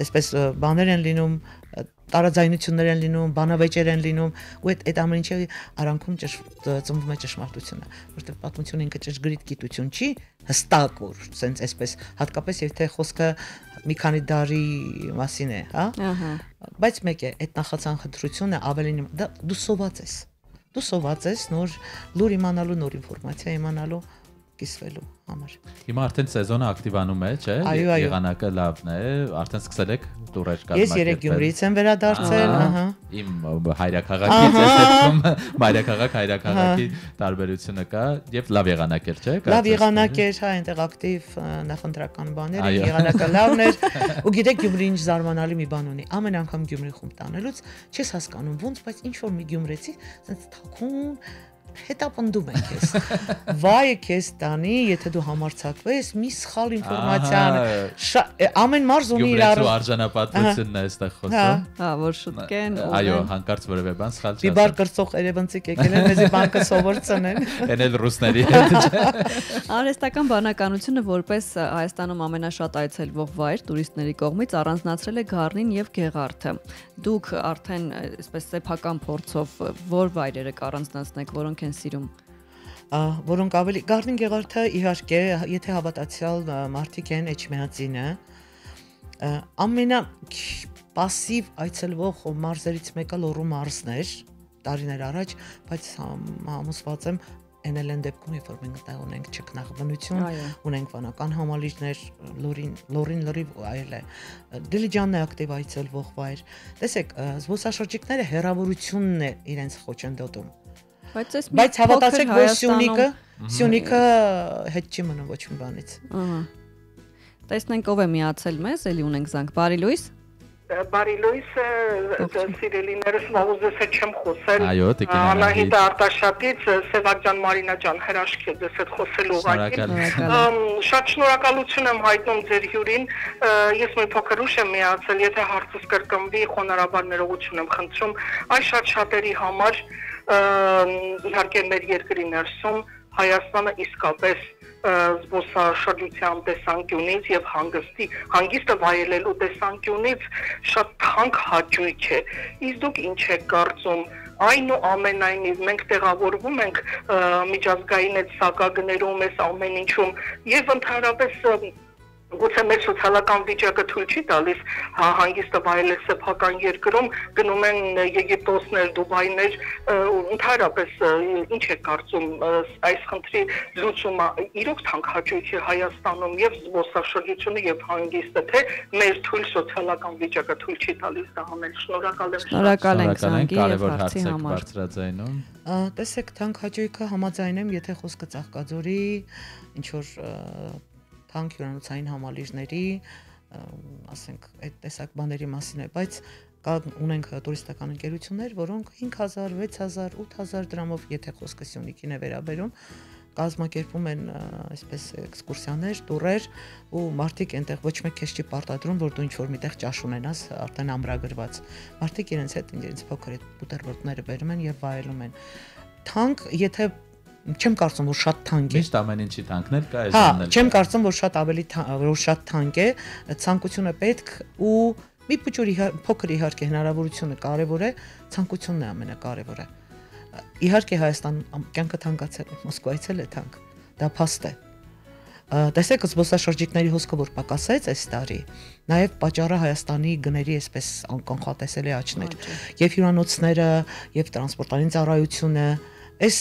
այսպես բաներ են լինում, տարաձայնություններ են լինում, բանավեճեր են լինում, ու այդ ամեն ինչի արանքում ծնվում է ճշմարտությունը, որտեղ պատմությունը ինքը ճշգրիտ գիտություն չի, հստակ որ սենց այսպես հատկապես եթե խոսքը մի քանի դարի մասին է, հա։ Բայց մեկ է, այդ նախանձախնդրությունը ավելին դու սոված ես նոր լուր իմանալու, նոր ինֆորմացիա իմանալու, կիսվելու համար։ Հիմա արդեն սեզոնը ակտիվանում է, չէ՞։ Եղանակը լավն է, արդեն սկսել եք տուրեր կազմակերպել։ Ես երեք Գյումրիից եմ վերադարձել, ահա։ Իմ հայրաքաղաքից ես դեպքում մայրաքաղաք հայրաքաղաքի տարբերությունը կա եւ լավ եղանակ էր, չէ՞։ Լավ եղանակ էր, հա, այնտեղ ակտիվ նախընտրական բաներ են, եղանակը լավն էր։ Ու գիտեք Գյումրի ինչ զարմանալի մի բան ունի։ Ամեն անգամ Գյումրի խումբ տանելուց չես հասկանում ոնց, բայց ինչ որ մի գյումրեցի, ասես թաքուն հետապնդում են քեզ։ Վայ քեզ տանի, եթե դու համարցակվես, մի սխալ ինֆորմացիան, ամեն մարզ ունի իր արժանապատվությունն է այստեղ խոսում։ Հա, որ շուտ կեն։ Այո, հանկարծ որևէ բան սխալ չասեմ։ Բիբար կրծող երևանցիք եկել են, մեզի բանկը սովոր ծնեն։ Էն էլ ռուսների հետ չէ։ Արհեստական բանականությունը որպես Հայաստանում ամենաշատ այցելվող վայր տուրիստների կողմից առանձնացրել է Գառնին եւ Գեղարդը։ Դուք արդեն այսպես սեփական փորձով որ վայրերը կառանձնացնեք, որոնք են սիրում։ Որոնք ավելի Գառնին Գեղարդը իհարկե, եթե հավատացյալ մարդիկ են Էջմիածինը, ամենապասիվ այցելվող մարզերից մեկը Լոռու մարզն էր տարիներ առաջ, բայց համոզված եմ Էնել են դեպքում, երբ որ մենք տեղ ունենք ճգնաղբնություն, ունենք վանական համալիրներ, լորին լրիվ այլ է։ Դիլիջանն է ակտիվ այցելվող վայր։ Տեսեք, զբոսաշրջիկները հեռավորությունն է իրենց խոչընդոտում։ Բայց հավատացեք, որ Սյունիքը հետ չի մնում ոչ մի բանից։ Տեսնենք ով է միացել մեզ, էլի ունենք զանգ։ Բարի լույս։ Բարի լույս, սիրելիներս վաղուզես է չեմ խոսել։ Այո, տիկին Անահիտ Արտաշատից, Սևակ ջան, Մարինա ջան, հրաշք է ձեզ հետ խոսելու ուղղակի։ Շատ շնորհակալություն եմ հայտնում ձեր հյուրին։ Ես մի փոքր ուշ եմ միացել, եթե հարցս կրկնվի, խոնարհաբար ներողություն եմ խնդրում։ Այս շատ շատերի համար իհարկե մեր երկրի ներսում Հայաստանը իսկապես զբոսաշրջության տեսանկյունից եւ հանգիստը վայելելու տեսանկյունից շատ թանկ հաճույք է։ Իսկ դուք ինչ եք կարծում, այնուամենայնիվ մենք տեղավորվում ենք միջազգային այդ սակագներում, այս ամեն ինչում եւ ընդհանրապես գուցե մեր սոցիալական վիճակը թույլ չի տալիս հանգիստը վայելել սեփական երկրում, գնում են Եգիպտոսներ, Դուբայներ, ընդհանրապես ինչ է կարծում այս խնդրի լուծումը իրոք թանկ հաճույք է Հայաստանում եւ զբոսաշրջությունը եւ հանգիստը, թե մեր թույլ սոցիալական վիճակը թույլ չի տալիս դա անել։ Շնորհակալ եմ։ Շնորհակալ ենք զանգի եւ կարևոր հարցի հարց եք համար։ բարձրաձայնում։ Տեսեք, թանկ հաճույքը համաձայն եմ, եթե խոսքը Ծաղկաձորի ինչ որ թանկ հյուրանոցային համալիրների, ասենք, այդ տեսակ բաների մասին է, բայց ունենք տուրիստական ընկերություններ, որոնք 5000, 6000, 8000 դրամով, եթե խոսքը Սյունիքին է վերաբերում, կազմակերպում են այսպես էքսկուրսիաներ, տուրեր ու մարդիկ այնտեղ ոչ մեկ քեզ չի պարտադրում, որ դու ինչ-որ միտեղ ճաշ ունենաս, արդեն ամրագրված։ Մարդիկ իրենց հետ իրենց փոքր բուտերբրոդները բերում են եւ վայելում են։ Թանկ, եթե չեմ կարծում, որ շատ թանկ է։ Միշտ ամեն ինչի թանկն էլ կա, այժմ էլ։ Չեմ կարծում, որ շատ թանկ է, ցանկությունը պետք ու մի փոքր իհարկե հնարավորությունը կարևոր է, ցանկությունն է ամենակարևորը։ Իհարկե Հայաստան կյանքը թանկացել է, Մոսկվայից էլ է թանկ։ Դա փաստ է։ Տեսեք, զբոսաշրջիկների հոսքը որ պակասեց այս տարի, նաև պատճառը Հայաստանի գների այսպես անկանխատեսելի աճն էր։ Եվ հյուրանոցները, եւ տրանսպորտային ծառայությունը Այս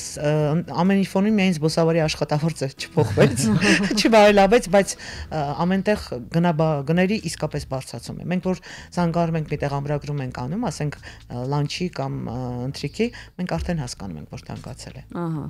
ամենի ֆոնին միայն զբոսավարի աշխատավարձը չփոխվեց, չբարելավեց, բայց ամենտեղ գների իսկապես բարձրացում է։ Մենք որ զանգարում ենք միտեղ ամրագրում ենք անում, ասենք լանչի կամ ընթրիքի, մենք արդեն հասկանում ենք, որ թանկացել է։ Ահա։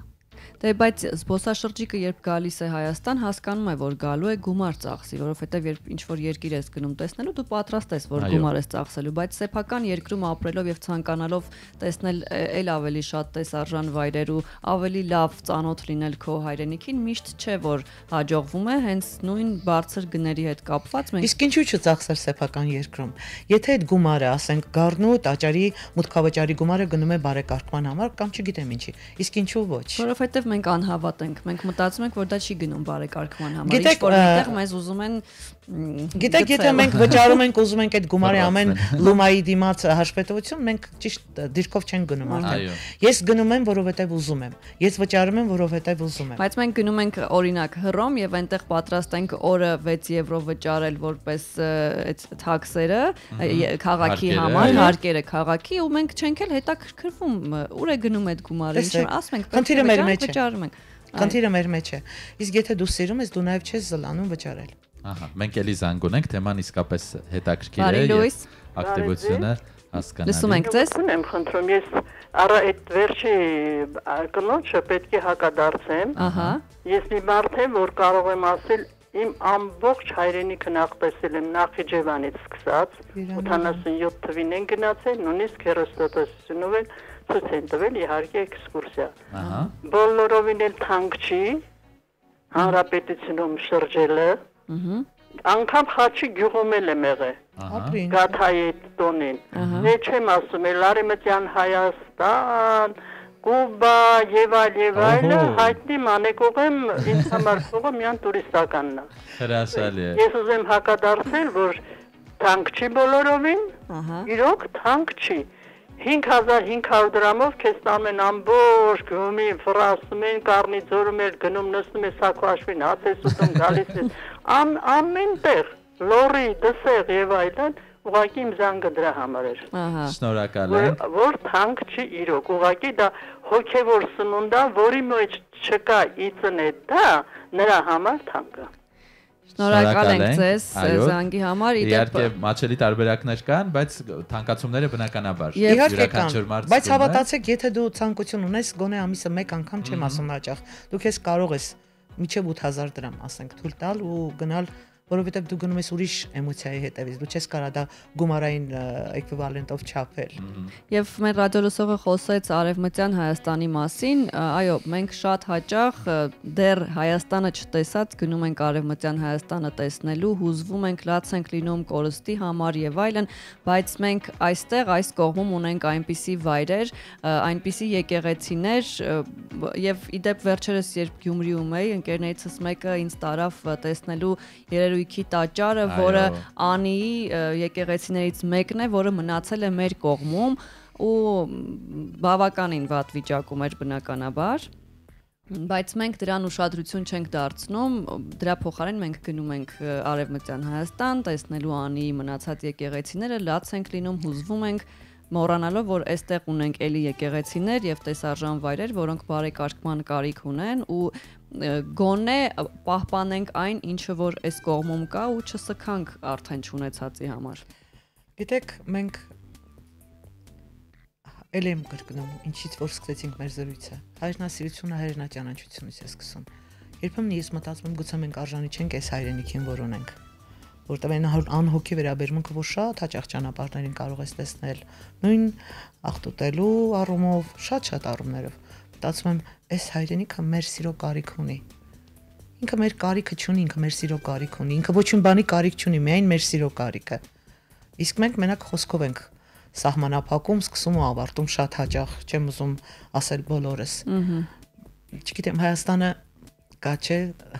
Դե բայց զբոսաշրջիկը երբ գալիս է Հայաստան, հասկանում է, որ գալու է գումար ծախսի, որովհետև երբ ինչ որ երկիր ես գնում տեսնելու, դու պատրաստ ես, որ գումար ես ծախսելու, բայց սեփական երկրում ապրելով եւ ցանկանալով տեսնել այլ ավելի շատ տեսարժան վայրեր ու ավելի լավ ծանոթ լինել քո հայրենիքին, միշտ չէ, որ հաջողվում է հենց նույն բարձր գների հետ կապված մենք։ Իսկ ինչու՞ չծախսել սեփական երկրում։ Եթե այդ գումարը, ասենք, գառնու, տաճարի, մուտքավաճառի գումարը գնում է բարեկարգման համար կամ չգիտեմ ինչի, իսկ ինչու ոչ։ Որովհետև մենք անհավատ ենք, մենք մտածում ենք, որ դա չի գնում բարեկարգման համար, ինչ որ միտեղ մեզ ուզում են Գիտեք, եթե մենք վճարում ենք, ուզում ենք այդ գումարի ամեն լումայի դիմաց հաշվետվություն, մենք ճիշտ դիրքով չենք գնում արդեն։ Ես գնում եմ, որովհետև ուզում եմ։ Ես վճարում եմ, որովհետև ուզում եմ։ Բայց մենք գնում ենք օրինակ Հռոմ եւ այնտեղ պատրաստ ենք օրը 6 եվրո վճարել որպես այդ թաքսերը քաղաքի համար, հարկերը քաղաքի ու մենք չենք էլ հետաքրքրվում ուր է գնում այդ գումարը, ինչ ասում ենք, խնդիրը մեր մեջ է։ Վճարում ենք։ Խնդիրը մեր մեջ է։ Իսկ եթե դու սիրում ես, դու նաեւ չես զլանում վճարել։ Ահա, մենք էլի զանգ ունենք, թեման իսկապես հետաքրքիր է եւ ակտիվությունը հասկանալի։ Լսում ենք ձեզ։ Եմ խնդրում, ես առ այդ վերջի կնոջը պետք է հակադարձեմ։ Ահա։ Ես մի մարդ եմ, որ կարող եմ ասել իմ ամբողջ հայրենիքը նախ տեսել եմ Նախիջևանից սկսած, 87 թվին են գնացել, նույնիսկ հեռուստատեսությունով են ցույց են տվել իհարկե էքսկուրսիա։ Ահա։ Բոլորովին էլ թանկ չի հանրապետությունում շրջելը։ Անկամ Խաչի գյուղում էլ եմ եղել։ Գաթայի տոնին։ Դե չեմ ասում, էլ Արեմտյան Հայաստան, Կուբա եւ այլ հայտնի մանեկող եմ, ինձ համար փողը միան տուրիստականն է։ Հրաշալի է։ Ես ուզեմ հակադարձել, որ թանկ չի բոլորովին, իրոք թանկ չի։ 5500 դրամով քեզ տանում են ամբողջ գումի, ֆրասում են, Կարնիձորում էլ գնում նստում ես Սակվաշվին, հաց ես ուտում, գալիս ես ամենտեղ, լորի, դսեղ եւ այլն, ուղղակի իմ զանգը դրա համար էր։ Շնորհակալ եմ։ Որ թանկ չի իրոք, ուղղակի դա հոգեվոր սնունդ է, որի մեջ չկա իծնետա, նրա համար թանկ է։ Շնորհակալ ենք ձեզ զանգի համար։ Իհարկե մաչելի տարբերակներ կան, բայց թանկացումները բնականաբար իհարկե կան, բայց հավատացեք, եթե դու ցանկություն ունես, գոնե ամիսը մեկ անգամ չեմ ասում հաճախ, դու քեզ կարող ես մինչև 8000 դրամ, ասենք, թույլ տալ ու գնալ, որովհետև դու գնում ես ուրիշ էմոցիայի հետևից, դու չես կարա դա գումարային էկվիվալենտով չափել։ Եվ մեր ռադիոլսողը խոսեց Արևմտյան Հայաստանի մասին, այո, մենք շատ հաճախ դեռ Հայաստանը չտեսած գնում ենք Արևմտյան Հայաստանը տեսնելու, հուզվում ենք, լաց ենք լինում կորստի համար եւ այլն, բայց մենք այստեղ այս կողմում ունենք այնպիսի վայրեր, այնպիսի եկեղեցիներ եւ իդեպ վերջերս երբ Գյումրիում էի, ընկերներիցս մեկը ինձ տարավ տեսնելու երերույքի տաճարը, որը Անիի եկեղեցիներից մեկն է, որը մնացել է մեր կողմում ու բավականին վատ վիճակում էր բնականաբար, բայց մենք դրան ուշադրություն չենք դարձնում, դրա փոխարեն մենք գնում ենք Արևմտյան Հայաստան, տեսնելու Անիի մնացած եկեղեցիները, լաց ենք լինում, հուզվում ենք, մոռանալով, որ այստեղ ունենք էլի եկեղեցիներ եւ տեսարժան վայրեր, որոնք բարեկարգման կարիք ունեն ու գոնե պահպանենք այն, ինչը որ այս կողմում կա ու չսքանք արդեն չունեցածի համար։ Գիտեք, մենք էլ եմ կրկնում, ինչից որ սկսեցինք մեր զրույցը։ Հայրենասիրությունը հայրենաճանաչությունից է սկսում։ Երբեմն ես մտածում եմ, գուցե մենք արժանի չենք այս հայրենիքին, որ ունենք, որտեղ այն անհոգի վերաբերմունքը, որ շատ հաճախ ճանապարհներին կարող ես տեսնել, նույն աղտոտելու առումով, շատ առումներով։ Մտածում եմ, այս հայրենիքը մեր սիրո կարիք ունի։ Ինքը մեր կարիքը չունի, ինքը մեր սիրո կարիք ունի։ Ինքը ոչինչ բանի կարիք չունի, միայն մեր սիրո կարիքը։ Իսկ մենք մենակ խոսքով ենք սահմանափակում, սկսում ու ավարտում շատ հաճախ, չեմ ուզում ասել բոլորս։ Չգիտեմ, Հայաստանը կա չէ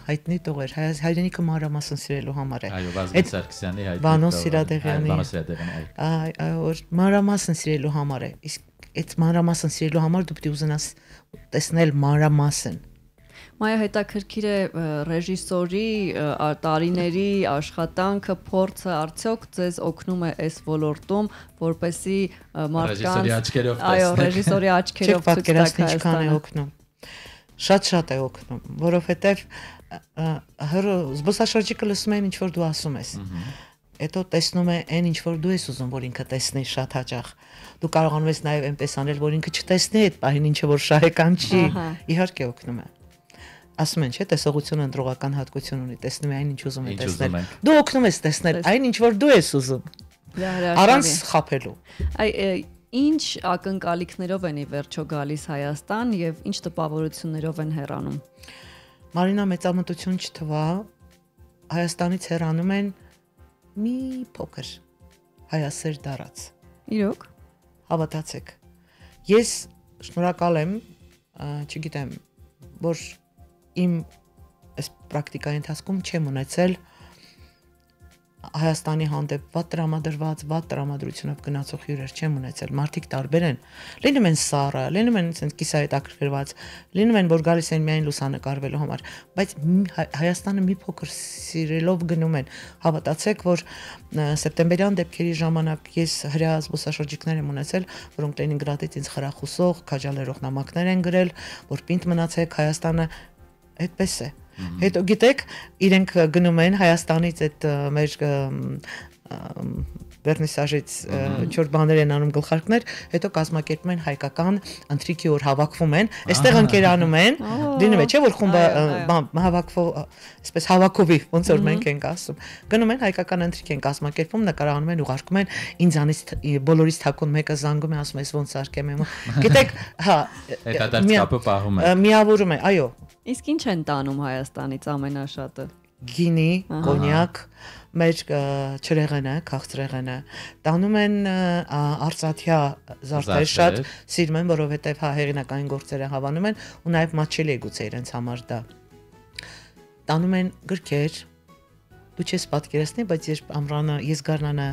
հայտնի տողեր, հայրենիքը մանրամասն սիրելու համար է։ Այո, Վազգեն Սարգսյանի հայտնի Վանո Սիրադեղյանի։ Այո, մանրամասն սիրելու համար է։ Իսկ այդ մանրամասն սիրելու համար դու պետք է ուզենաս տեսնել մանրամասն։ Մայա հետաքրքիր է ռեժիսորի տարիների աշխատանքը, փորձը արդյոք ձեզ օգնում է այս ոլորտում, որպեսզի մարդկանց ռեժիսորի աչքերով ցույց տաք ինչքան է օգնում։ Շատ է օգնում, որովհետև զբոսաշրջիկը լսում է ինչ որ դու ասում ես։ Հետո տեսնում է այն ինչ որ դու ես ուզում որ ինքը տեսնի շատ հաճախ։ Դու կարողանում ես նաև այնպես անել որ ինքը չտեսնի այդ պահին ինչը որ շահեկան չի, իհարկե օգնում է։ Ասում են, չէ՞, տեսողությունը ընտրողական հատկություն ունի, տեսնում է այն ինչ ուզում է տեսնել։ Դու օգնում ես տեսնել այն ինչ որ դու ես ուզում։ Առանց խաբելու։ Ինչ ակնկալիքներով են ի վերջո գալիս Հայաստան եւ ինչ տպավորություններով են հեռանում։ Մարինա, մեծամտություն չթվա, Հայաստանից հեռանում են մի փոքր հայասեր դարած։ Իրոք։ Հավատացեք։ Ես շնորհակալ եմ, չգիտեմ, որ իմ այս պրակտիկայի ընթացքում չեմ ունեցել Հայաստանի հանդեպ վատ տրամադրությունով գնացող հյուրեր չեմ ունեցել, մարդիկ տարբեր են, լինում են սառը, լինում են կիսահետաքրքրված, լինում են, որ գալիս են միայն լուսանկարվելու համար, բայց Հայաստանը մի փոքր սիրելով գնում են, հավատացեք, որ սեպտեմբերյան դեպքերի ժամանակ ես հրեա զբոսաշրջիկներ եմ ունեցել, որոնք Լենինգրադից ինձ խրախուսող, քաջալերող նամակներ են գրել, որ պինդ մնացեք, Հայաստանը այդպես է։ Հետո գիտեք, իրենք գնում են Հայաստանից այդ մեր վերնիսաժից 4 բաներ են անում գլխարկներ, հետո կազմակերպում են հայկական ընթրիքի օր հավաքվում են, այստեղ ընկերանում են, դինում է, չէ՞ որ խումբը հավաքվող, այսպես հավաքովի, ոնց որ մենք ենք ասում։ Գնում են հայկական ընթրիք են կազմակերպում, նկարահանում են, ուղարկում են, ինձանից բոլորից թակուն մեկը զանգում է, ասում է, ոնց արկեմ եմ։ Գիտեք, հա, հետադարձ պահում է։ Միավորում է, այո։ Իսկ ինչ են տանում Հայաստանից ամենաշատը։ Գինի, կոնյակ, մեր չրեղենը, քաղցրեղենը, տանում են արծաթյա զարդեր շատ սիրում են, որովհետև հեղինակային գործերը հավանում են ու նաև մատչելի է գուցե իրենց համար դա։ Տանում են գրքեր, դու չես պատկերացնի, բայց ես Գառնանը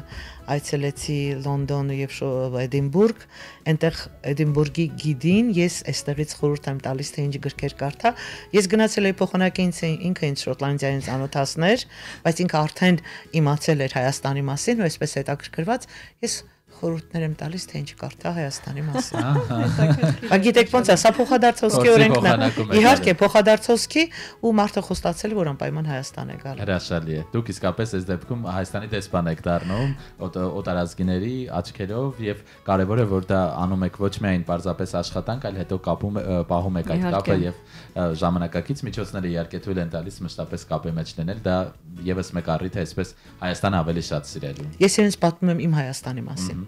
այցելեցի Լոնդոն եւ Էդինբուրգ, այնտեղ Էդինբուրգի գիդին ես այստեղից խորհուրդ եմ տալիս թե ինչ գրքեր կարդա։ Ես գնացել էի փոխանակի ինքը ինձ Շոտլանդիայից անոթացներ, բայց ինքը արդեն իմացել էր Հայաստանի մասին ու այսպես հետաքրքրված ես խորհուրդներ եմ տալիս թե ինչ կարդա Հայաստանի մասին։ Բայց գիտեք ոնց է, սա փոխադարձոսքի օրենքն է։ Իհարկե փոխադարձոսքի ու մարդը խոստացել որ անպայման Հայաստան է գալու։ Հրաշալի է։ Դուք իսկապես այս դեպքում Հայաստանի դեսպան եք դառնում օտարազգիների աչքերով եւ կարեւոր է որ դա անում եք ոչ միայն պարզապես աշխատանք, այլ հետո պահում եք այդ կապը եւ ժամանակակից միջոցները իհարկե թույլ են տալիս մշտապես կապի մեջ լինել, դա եւս մեկ առիթ է այսպես Հայաստանը ավելի շատ սիրելու։ Ես իրենց պատմում եմ իմ Հայաստանի մասին։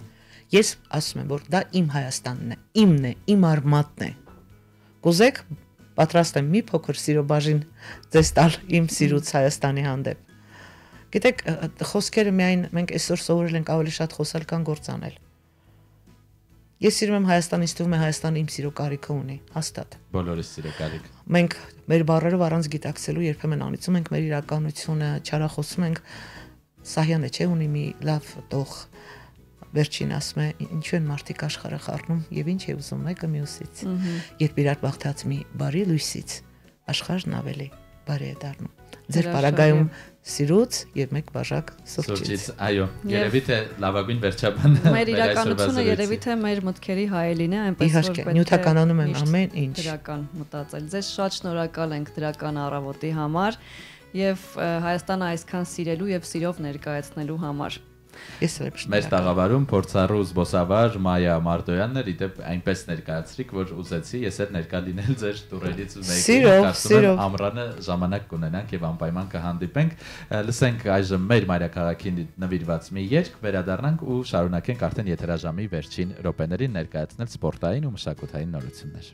Ես ասում եմ, որ դա իմ Հայաստանն է, իմն է, իմ արմատն է։ Կուզեք, պատրաստ եմ մի փոքր սիրո բաժին ձեզ տալ իմ սիրուց Հայաստանի հանդեպ։ Գիտեք, խոսքերը միայն մենք այսօր սովորել ենք ավելի շատ խոսալ կան գործ անել։ Ես սիրում եմ Հայաստանից, թվում է Հայաստանը իմ սիրո կարիքը ունի, հաստատ։ Բոլորիս սիրո կարիք։ Մենք մեր բառերով առանց գիտակցելու երբեմն անիծում ենք մեր իրականությունը, չարախոսում ենք, Սահյանը չէ ունի մի լավ տող վերջին ասում է ինչու են մարդիկ աշխարհը խառնում եւ ինչ է ուզում մեկը մյուսից երբ իրար բախտած մի բարի լույսից աշխարհն ավելի բարի է դառնում ձեր պարագայում սիրուց եւ մեկ բաժակ սուրճից այո երևի թե լավագույն վերջաբան մեր իրականությունը երևի թե մեր մտքերի հայելին է այնպես որ պետք է նյութականանում են ամեն ինչ դրական մտածել ձեզ շատ շնորհակալ ենք դրական առավոտի համար եւ Հայաստանը այսքան սիրելու եւ սիրով ներկայացնելու համար Մեր տաղավարում փորձառու զբոսավար Մայա Մարդոյանն էր, իդեպ այնպես ներկայացրիք, որ ուզեցի ես էլ ներկա լինել ձեր տուրերից ու մեկի, կարծում եմ ամռանը ժամանակ կունենանք եւ անպայման կհանդիպենք։ Լսենք այժմ մեր մայրաքաղաքին նվիրված մի երգ, վերադառնանք ու շարունակենք արդեն եթերաժամի վերջին րոպեներին ներկայացնել սպորտային ու մշակութային նորություններ։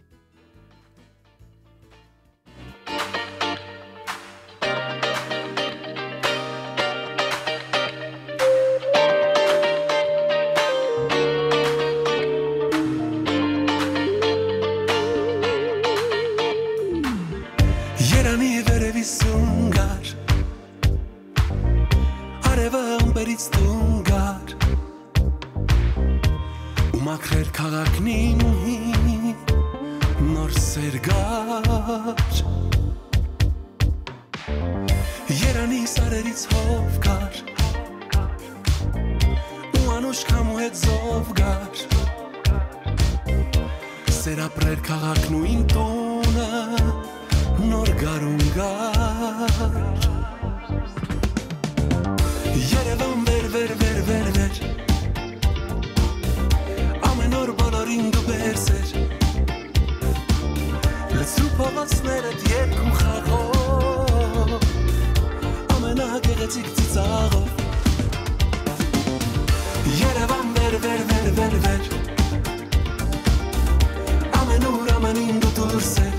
Մաքրեր քաղաքնին նոր նոր սերգար Երանի սարերից հով կար ու անուշ կամու հետ զով գար Սեր ապրեր քաղաքն ու իմ տունը նոր գարուն գար Երևան վեր Ամեն օր բոլորին դու բերսեր Լցրու փողոցներդ երկու խաղով Ամենագեղեցիկ ծիծաղով Երևան վեր Ամեն ուր ամենին դու դուրսեր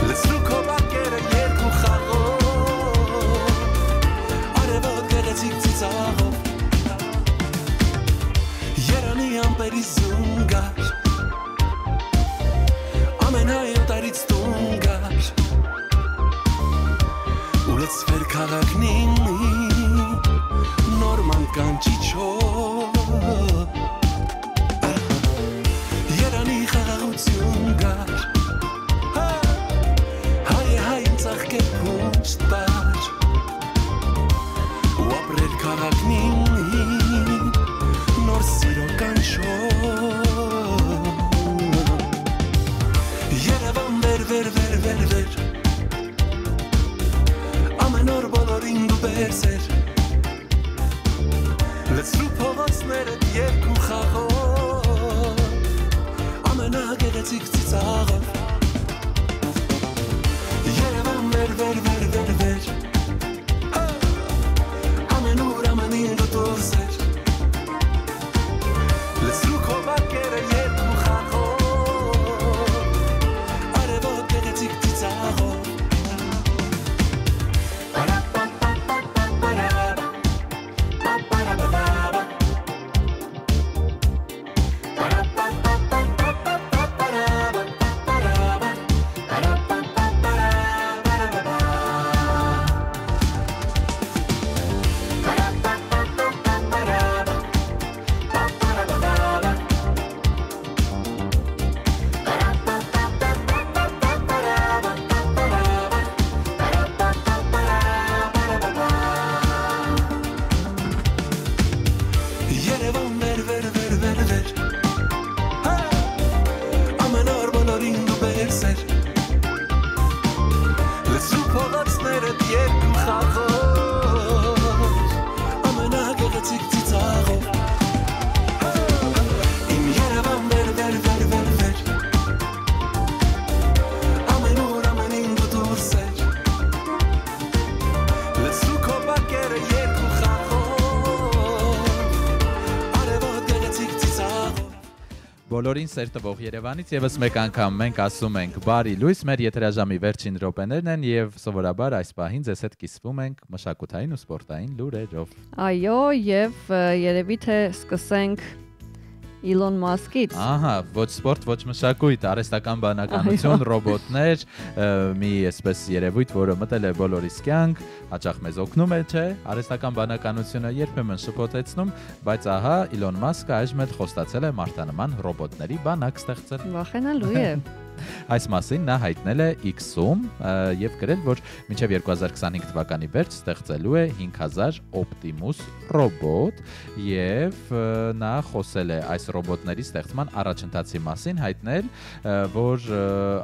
Լցրու քո բակերը երկու խաղով Արևոտ գեղեցիկ ծիծաղով Երանի ամպերի զունգար Ամեն հայոտարից տունգար Ու լցվեր քաղաքն իմի նոր մանկանչիչով Երանի խաղաղություն գար Հայ ծաղկեր փունջ տար Ու ապրեր քաղաքն իմի նոր սիրո կանչով Երևան վեր Ամեն օր բոլորին դու բերսեր Լցրու փողոցներդ երկու խաղով Ամենագեղեցիկ ծիծաղով Երևան վեր Ամեն ուր ամենին դու դուրսեր Լցրու քո բակերը երկու խաղով Արևոտ գեղեցիկ ծիծաղով Բոլորին սեր տվող Երևանից եւս մեկ անգամ մենք ասում ենք բարի լույս, մեր եթերաժամի վերջին րոպեներն են եւ սովորաբար այս պահին ձեզ հետ կիսվում ենք մշակութային ու սպորտային լուրերով։ Այո, եւ երևի թե սկսենք Իլոն Մասկից։ Ահա, ոչ սպորտ, ոչ մշակույթ, արհեստական բանականություն, ռոբոտներ, մի այսպես երևույթ, որը մտել է բոլորիս կյանք, հաճախ մեզ օգնում է, չէ՞, արհեստական բանականությունը երբեմն շփոթեցնում, բայց ահա Իլոն Մասկը այժմ էլ խոստացել է մարդանման ռոբոտների բանակ ստեղծել։ Վախենալու է։ Այս մասին նա հայտնել է X-ում եւ գրել, որ մինչեւ 2025 թվականի վերջ ստեղծելու է 5000 Optimus ռոբոտ եւ նա խոսել է այս ռոբոտների ստեղծման առաջընթացի մասին, հայտնել, որ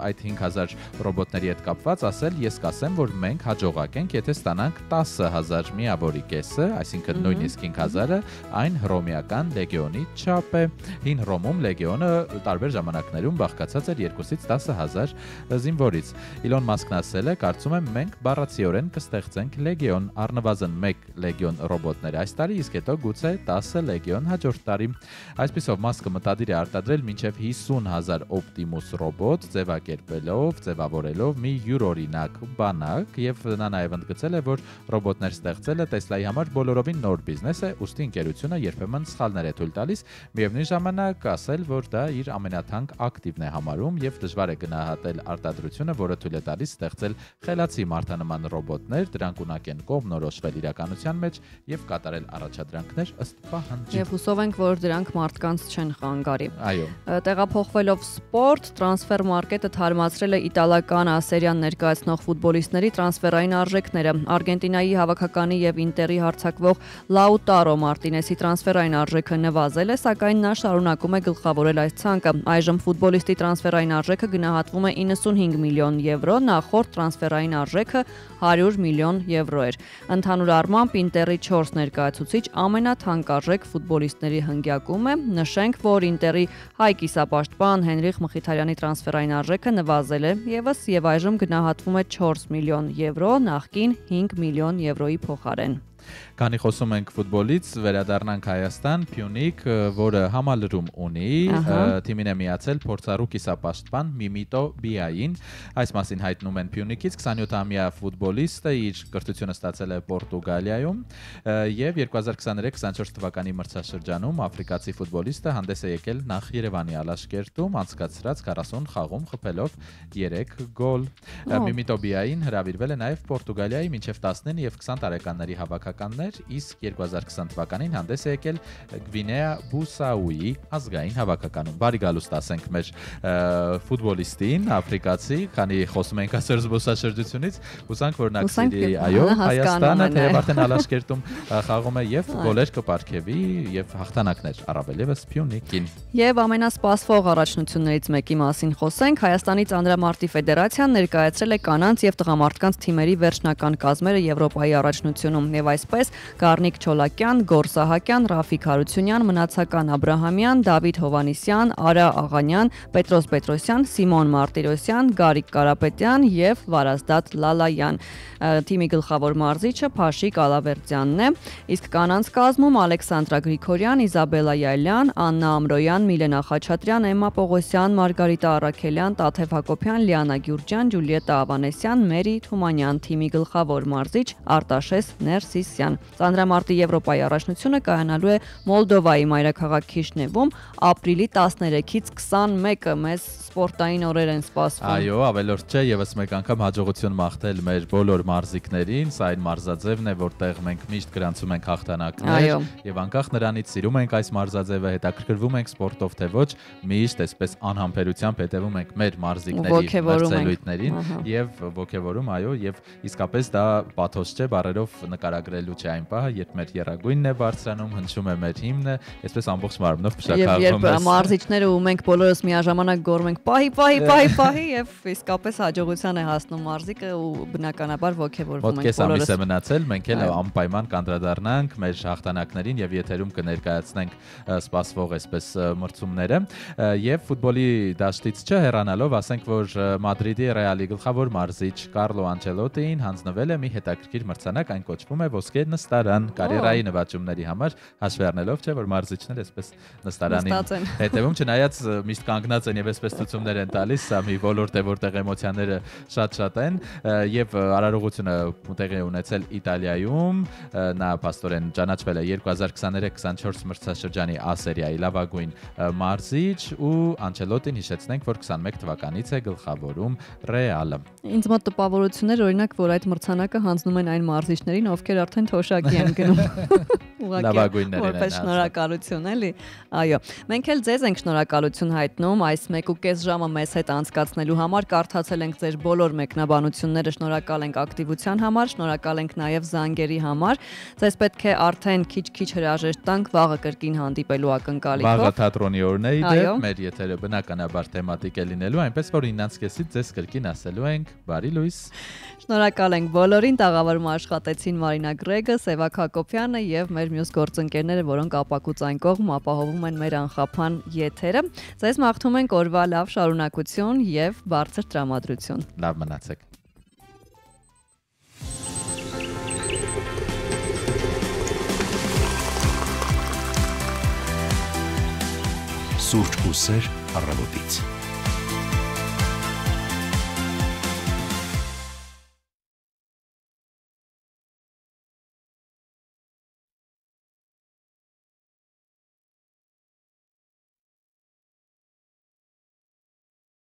այդ 5000 ռոբոտների հետ կապված ասել, ես կասեմ, որ մենք հաջողակ ենք, եթե ստանանք 10000 միավորի կեսը, այսինքն նույնիսկ 5000-ը այն հռոմեական լեգիոնի չափ է։ Հին Հռոմում լեգիոնը տարբեր ժամանակներում բաղկացած էր 2-ից 10000 զինվորից։ Իլոն Մասկն ասել է, կարծում եմ մենք բառացիորեն կստեղծենք լեգիոն, առնվազն 1 լեգիոն ռոբոտներ այս տարի, իսկ հետո գուցե 10 լեգիոն հաջորդ տարի։ Այսպիսով Մասկը մտադիր է արտադրել մինչև 50000 Optimus ռոբոտ, ձևակերպելով, ձևավորելով մի յուրօրինակ բանակ եւ նա նաեւ ընդգծել է, որ ռոբոտներ ստեղծելը Tesla-ի համար բոլորովին նոր բիզնես է, ուստի ընկերությունը երբեմն սխալներ է թույլ տալիս, միևնույն ժամանակ ասել, որ դա իր ամենաթանկ ակտիվն է համարում եւ դժվար է գնահատել արտադրությունը, որը թույլ է տալիս ստեղծել խելացի մարդանման ռոբոտներ, դրանք ունակ են կողմնորոշվել իրականության մեջ եւ կատարել առաջադրանքներ ըստ պահանջի։ Եվ հուսով ենք, որ դրանք մարդկանց չեն խանգարի։ Այո։ Տեղափոխվելով սպորտ, Transfer Market-ը թարմացրել է իտալական սերիան ներկայացնող ֆուտբոլիստների տրանսֆերային արժեքները։ Արգենտինայի հավաքականի եւ Ինտերի հարձակվող Lautaro Martinez-ի տրանսֆերային արժեքը նվազել է, սակայն նա շարունակում է գլխավորել այս ցանկը։ Այժմ ֆուտբոլիստի տրանսֆերային արժեքը գնահատվում է 95 միլիոն եվրո, նախորդ տրանսֆերային արժեքը 100 միլիոն եվրո էր։ Ընդհանուր առմամբ Ինտերի 4 ներկայացուցիչ ամենաթանկարժեք ֆուտբոլիստների հնգյակում է։ Նշենք, որ Ինտերի հայ կիսապաշտպան Հենրիխ Մխիթարյանի տրանսֆերային արժեքը նվազել է եւս եւ այժմ գնահատվում է 4 միլիոն եվրո, նախկին 5 միլիոն եվրոյի փոխարեն։ Քանի խոսում ենք ֆուտբոլից, վերադառնանք Հայաստան, Փյունիկ, որը համալրում ունի, թիմին է միացել փորձառու կիսապաշտպան Միմիտո Բիային։ Այս մասին հայտնում են Փյունիկից 27-ամյա ֆուտբոլիստը իր կրթությունը ստացել է Պորտուգալիայում եւ 2023-24 թվականի մրցաշրջանում աֆրիկացի ֆուտբոլիստը հանդես է եկել նախ Երևանի Ալաշկերտում, անցկացրած 40 խաղում խփելով 3 գոլ։ Միմիտո Բիային հրավիրվել է նաեւ Պորտուգալիայի մինչեւ 19 եւ 20 տարեկանների հավաքականներ, իսկ 2020 թվականին հանդես է եկել Գվինեա Բուսաուի ազգային հավաքականում։ Բարի գալուստ ասենք մեր ֆուտբոլիստին, աֆրիկացի, քանի խոսում ենք այսօր զբոսաշրջությունից, հուսանք որ նա կսիրի, այո, Հայաստանը, թեև արդեն Ալաշկերտում խաղում է եւ գոլեր կպարգևի եւ հաղթանակներ, առավել եւս Փյունիկին։ Եվ ամենասպասվող առաջնություններից մեկի մասին խոսենք, Հայաստանի ծանրամարտի ֆեդերացիան ներկայացրել է կանանց եւ տղամարդկանց թիմերի վերջնական կազմերը Եվրոպայի առաջնությունում եւ այսպես Գառնիկ Չոլակյան, Գոր Սահակյան, Ռաֆիկ Հարությունյան, Մնացական Աբրահամյան, Դավիթ Հովանիսյան, Արա Աղանյան, Պետրոս Պետրոսյան, Սիմոն Մարտիրոսյան, Գարիկ Կարապետյան եւ Վարազդատ Լալայան։ Թիմի գլխավոր մարզիչը Փաշիկ Ալավերդյանն է, իսկ կանանց կազմում Ալեքսանդրա Գրիգորյան, Իզաբելա Յայլյան, Աննա Ամրոյան, Միլենա Խաչատրյան, Էմմա Պողոսյան, Մարգարիտա Արաքելյան, Տաթև Հակոբյան, Լիանա Գյուրջյան, Ջուլիետա Ավանեսյան, Մերի Թումանյան, թիմի գլխավոր մարզիչ Արտաշես Ներսիսյան։ Ծանրամարտի Եվրոպայի առաջնությունը կայանալու է Մոլդովայի մայրաքաղաք Քիշնևում ապրիլի 13-ից 21-ը, մեզ սպորտային օրեր են սպասվում։ Այո, ավելորդ չէ, եւս մեկ անգամ հաջողություն մաղթել մեր բոլոր մարզիկներին, սա այն մարզաձևն է, որտեղ մենք միշտ գրանցում ենք հաղթանակներ եւ անկախ նրանից սիրում ենք այս մարզաձևը, հետաքրքրվում ենք սպորտով թե ոչ, միշտ այսպես անհամբերությամբ հետևում ենք մեր մարզիկների մրցելույթներին եւ ոգեվորում, այո, եւ իսկապես դա պաթոս չէ, բառերով նկարագրելու չէ այն պահը, երբ մեր եռագույնն է բարձրանում, հնչում է մեր հիմնը, այսպես ամբողջ մարմնով փշակաղվում ես։ Եվ երբ մարզիչները ու մենք բոլորս միաժամանակ գոռում ենք պահի եւ իսկապես հաջողության է հասնում մարզիկը ու բնականաբար ոգևորվում ենք բոլորս։ Մոտ կես ամիս է մնացել, մենք էլ անպայման կանդրադառնանք մեր հաղթանակներին եւ եթերում կներկայացնենք սպասվող այսպես մրցումները եւ ֆուտբոլի դաշտից չհեռանալով ասենք, որ Մադրիդի Ռեալի գլխավոր մարզիչ Կարլո Անչելոտին հանձնվել է մի հետաքրքիր մրցանակ, այն կոչվում է Ոսկե նստարան, կարիերայի նվաճումների համար, հաշվի առնելով չէ, որ մարզիչները այսպես նստարանին հետևում, չնայած միշտ կանգնած են եւ այսպես ցուցումներ են տալիս, սա մի ոլորտ է, որտեղ էմոցիաները շատ են եւ արարողությունը տեղի է ունեցել Իտալիայում, նա փաստորեն ճանաչվել է 2023-24 մրցաշրջանի A սերիայի լավագույն մարզիչ ու Անչելոտին հիշեցնենք, որ 21 թվականից է գլխավորում Ռեալը։ Ինձ մոտ տպավորություններ, օրինակ, որ այդ մրցանակը հանձնում են այն մարզիչներին, ովքեր արդեն թոշակի են գնում։ Լավագույններին են շնորհակալություն, էլի։ Այո, մենք էլ ձեզ ենք շնորհակալություն հայտնում այս 1.5 ժամը մեզ հետ անցկացնելու համար, կարդացել ենք ձեր բոլոր մեկնաբանությունները, շնորհակալ ենք ակտիվության համար, շնորհակալ ենք նաև զանգերի համար։ Ձեզ պետք է արդեն քիչ-քիչ հրաժեշտ տանք վաղը կրկին հանդիպելու ակնկալիքով։ Վաղը թատրոնի օրն է իդեպ, մեր եթերը բնականաբար թեմատիկ է լինելու, այնպես որ 9:30-ից ձեզ կրկին ասելու ենք բարի լույս։ Շնորհակալ ենք բոլորին, տաղավարում աշխատեցին Մարինա Գրեգը, Սևակ Հակոբյանը եւ մեր մյուս գործընկերները, որոնք ապակուց այն կողմ ապահովում են մեր անխափան եթերը։ Ձեզ մաղթում ենք օրվա լավ շարունակություն եւ բարձր տրամադրություն։ Լավ մնացեք։ Սուրճ ու սեր առավոտից։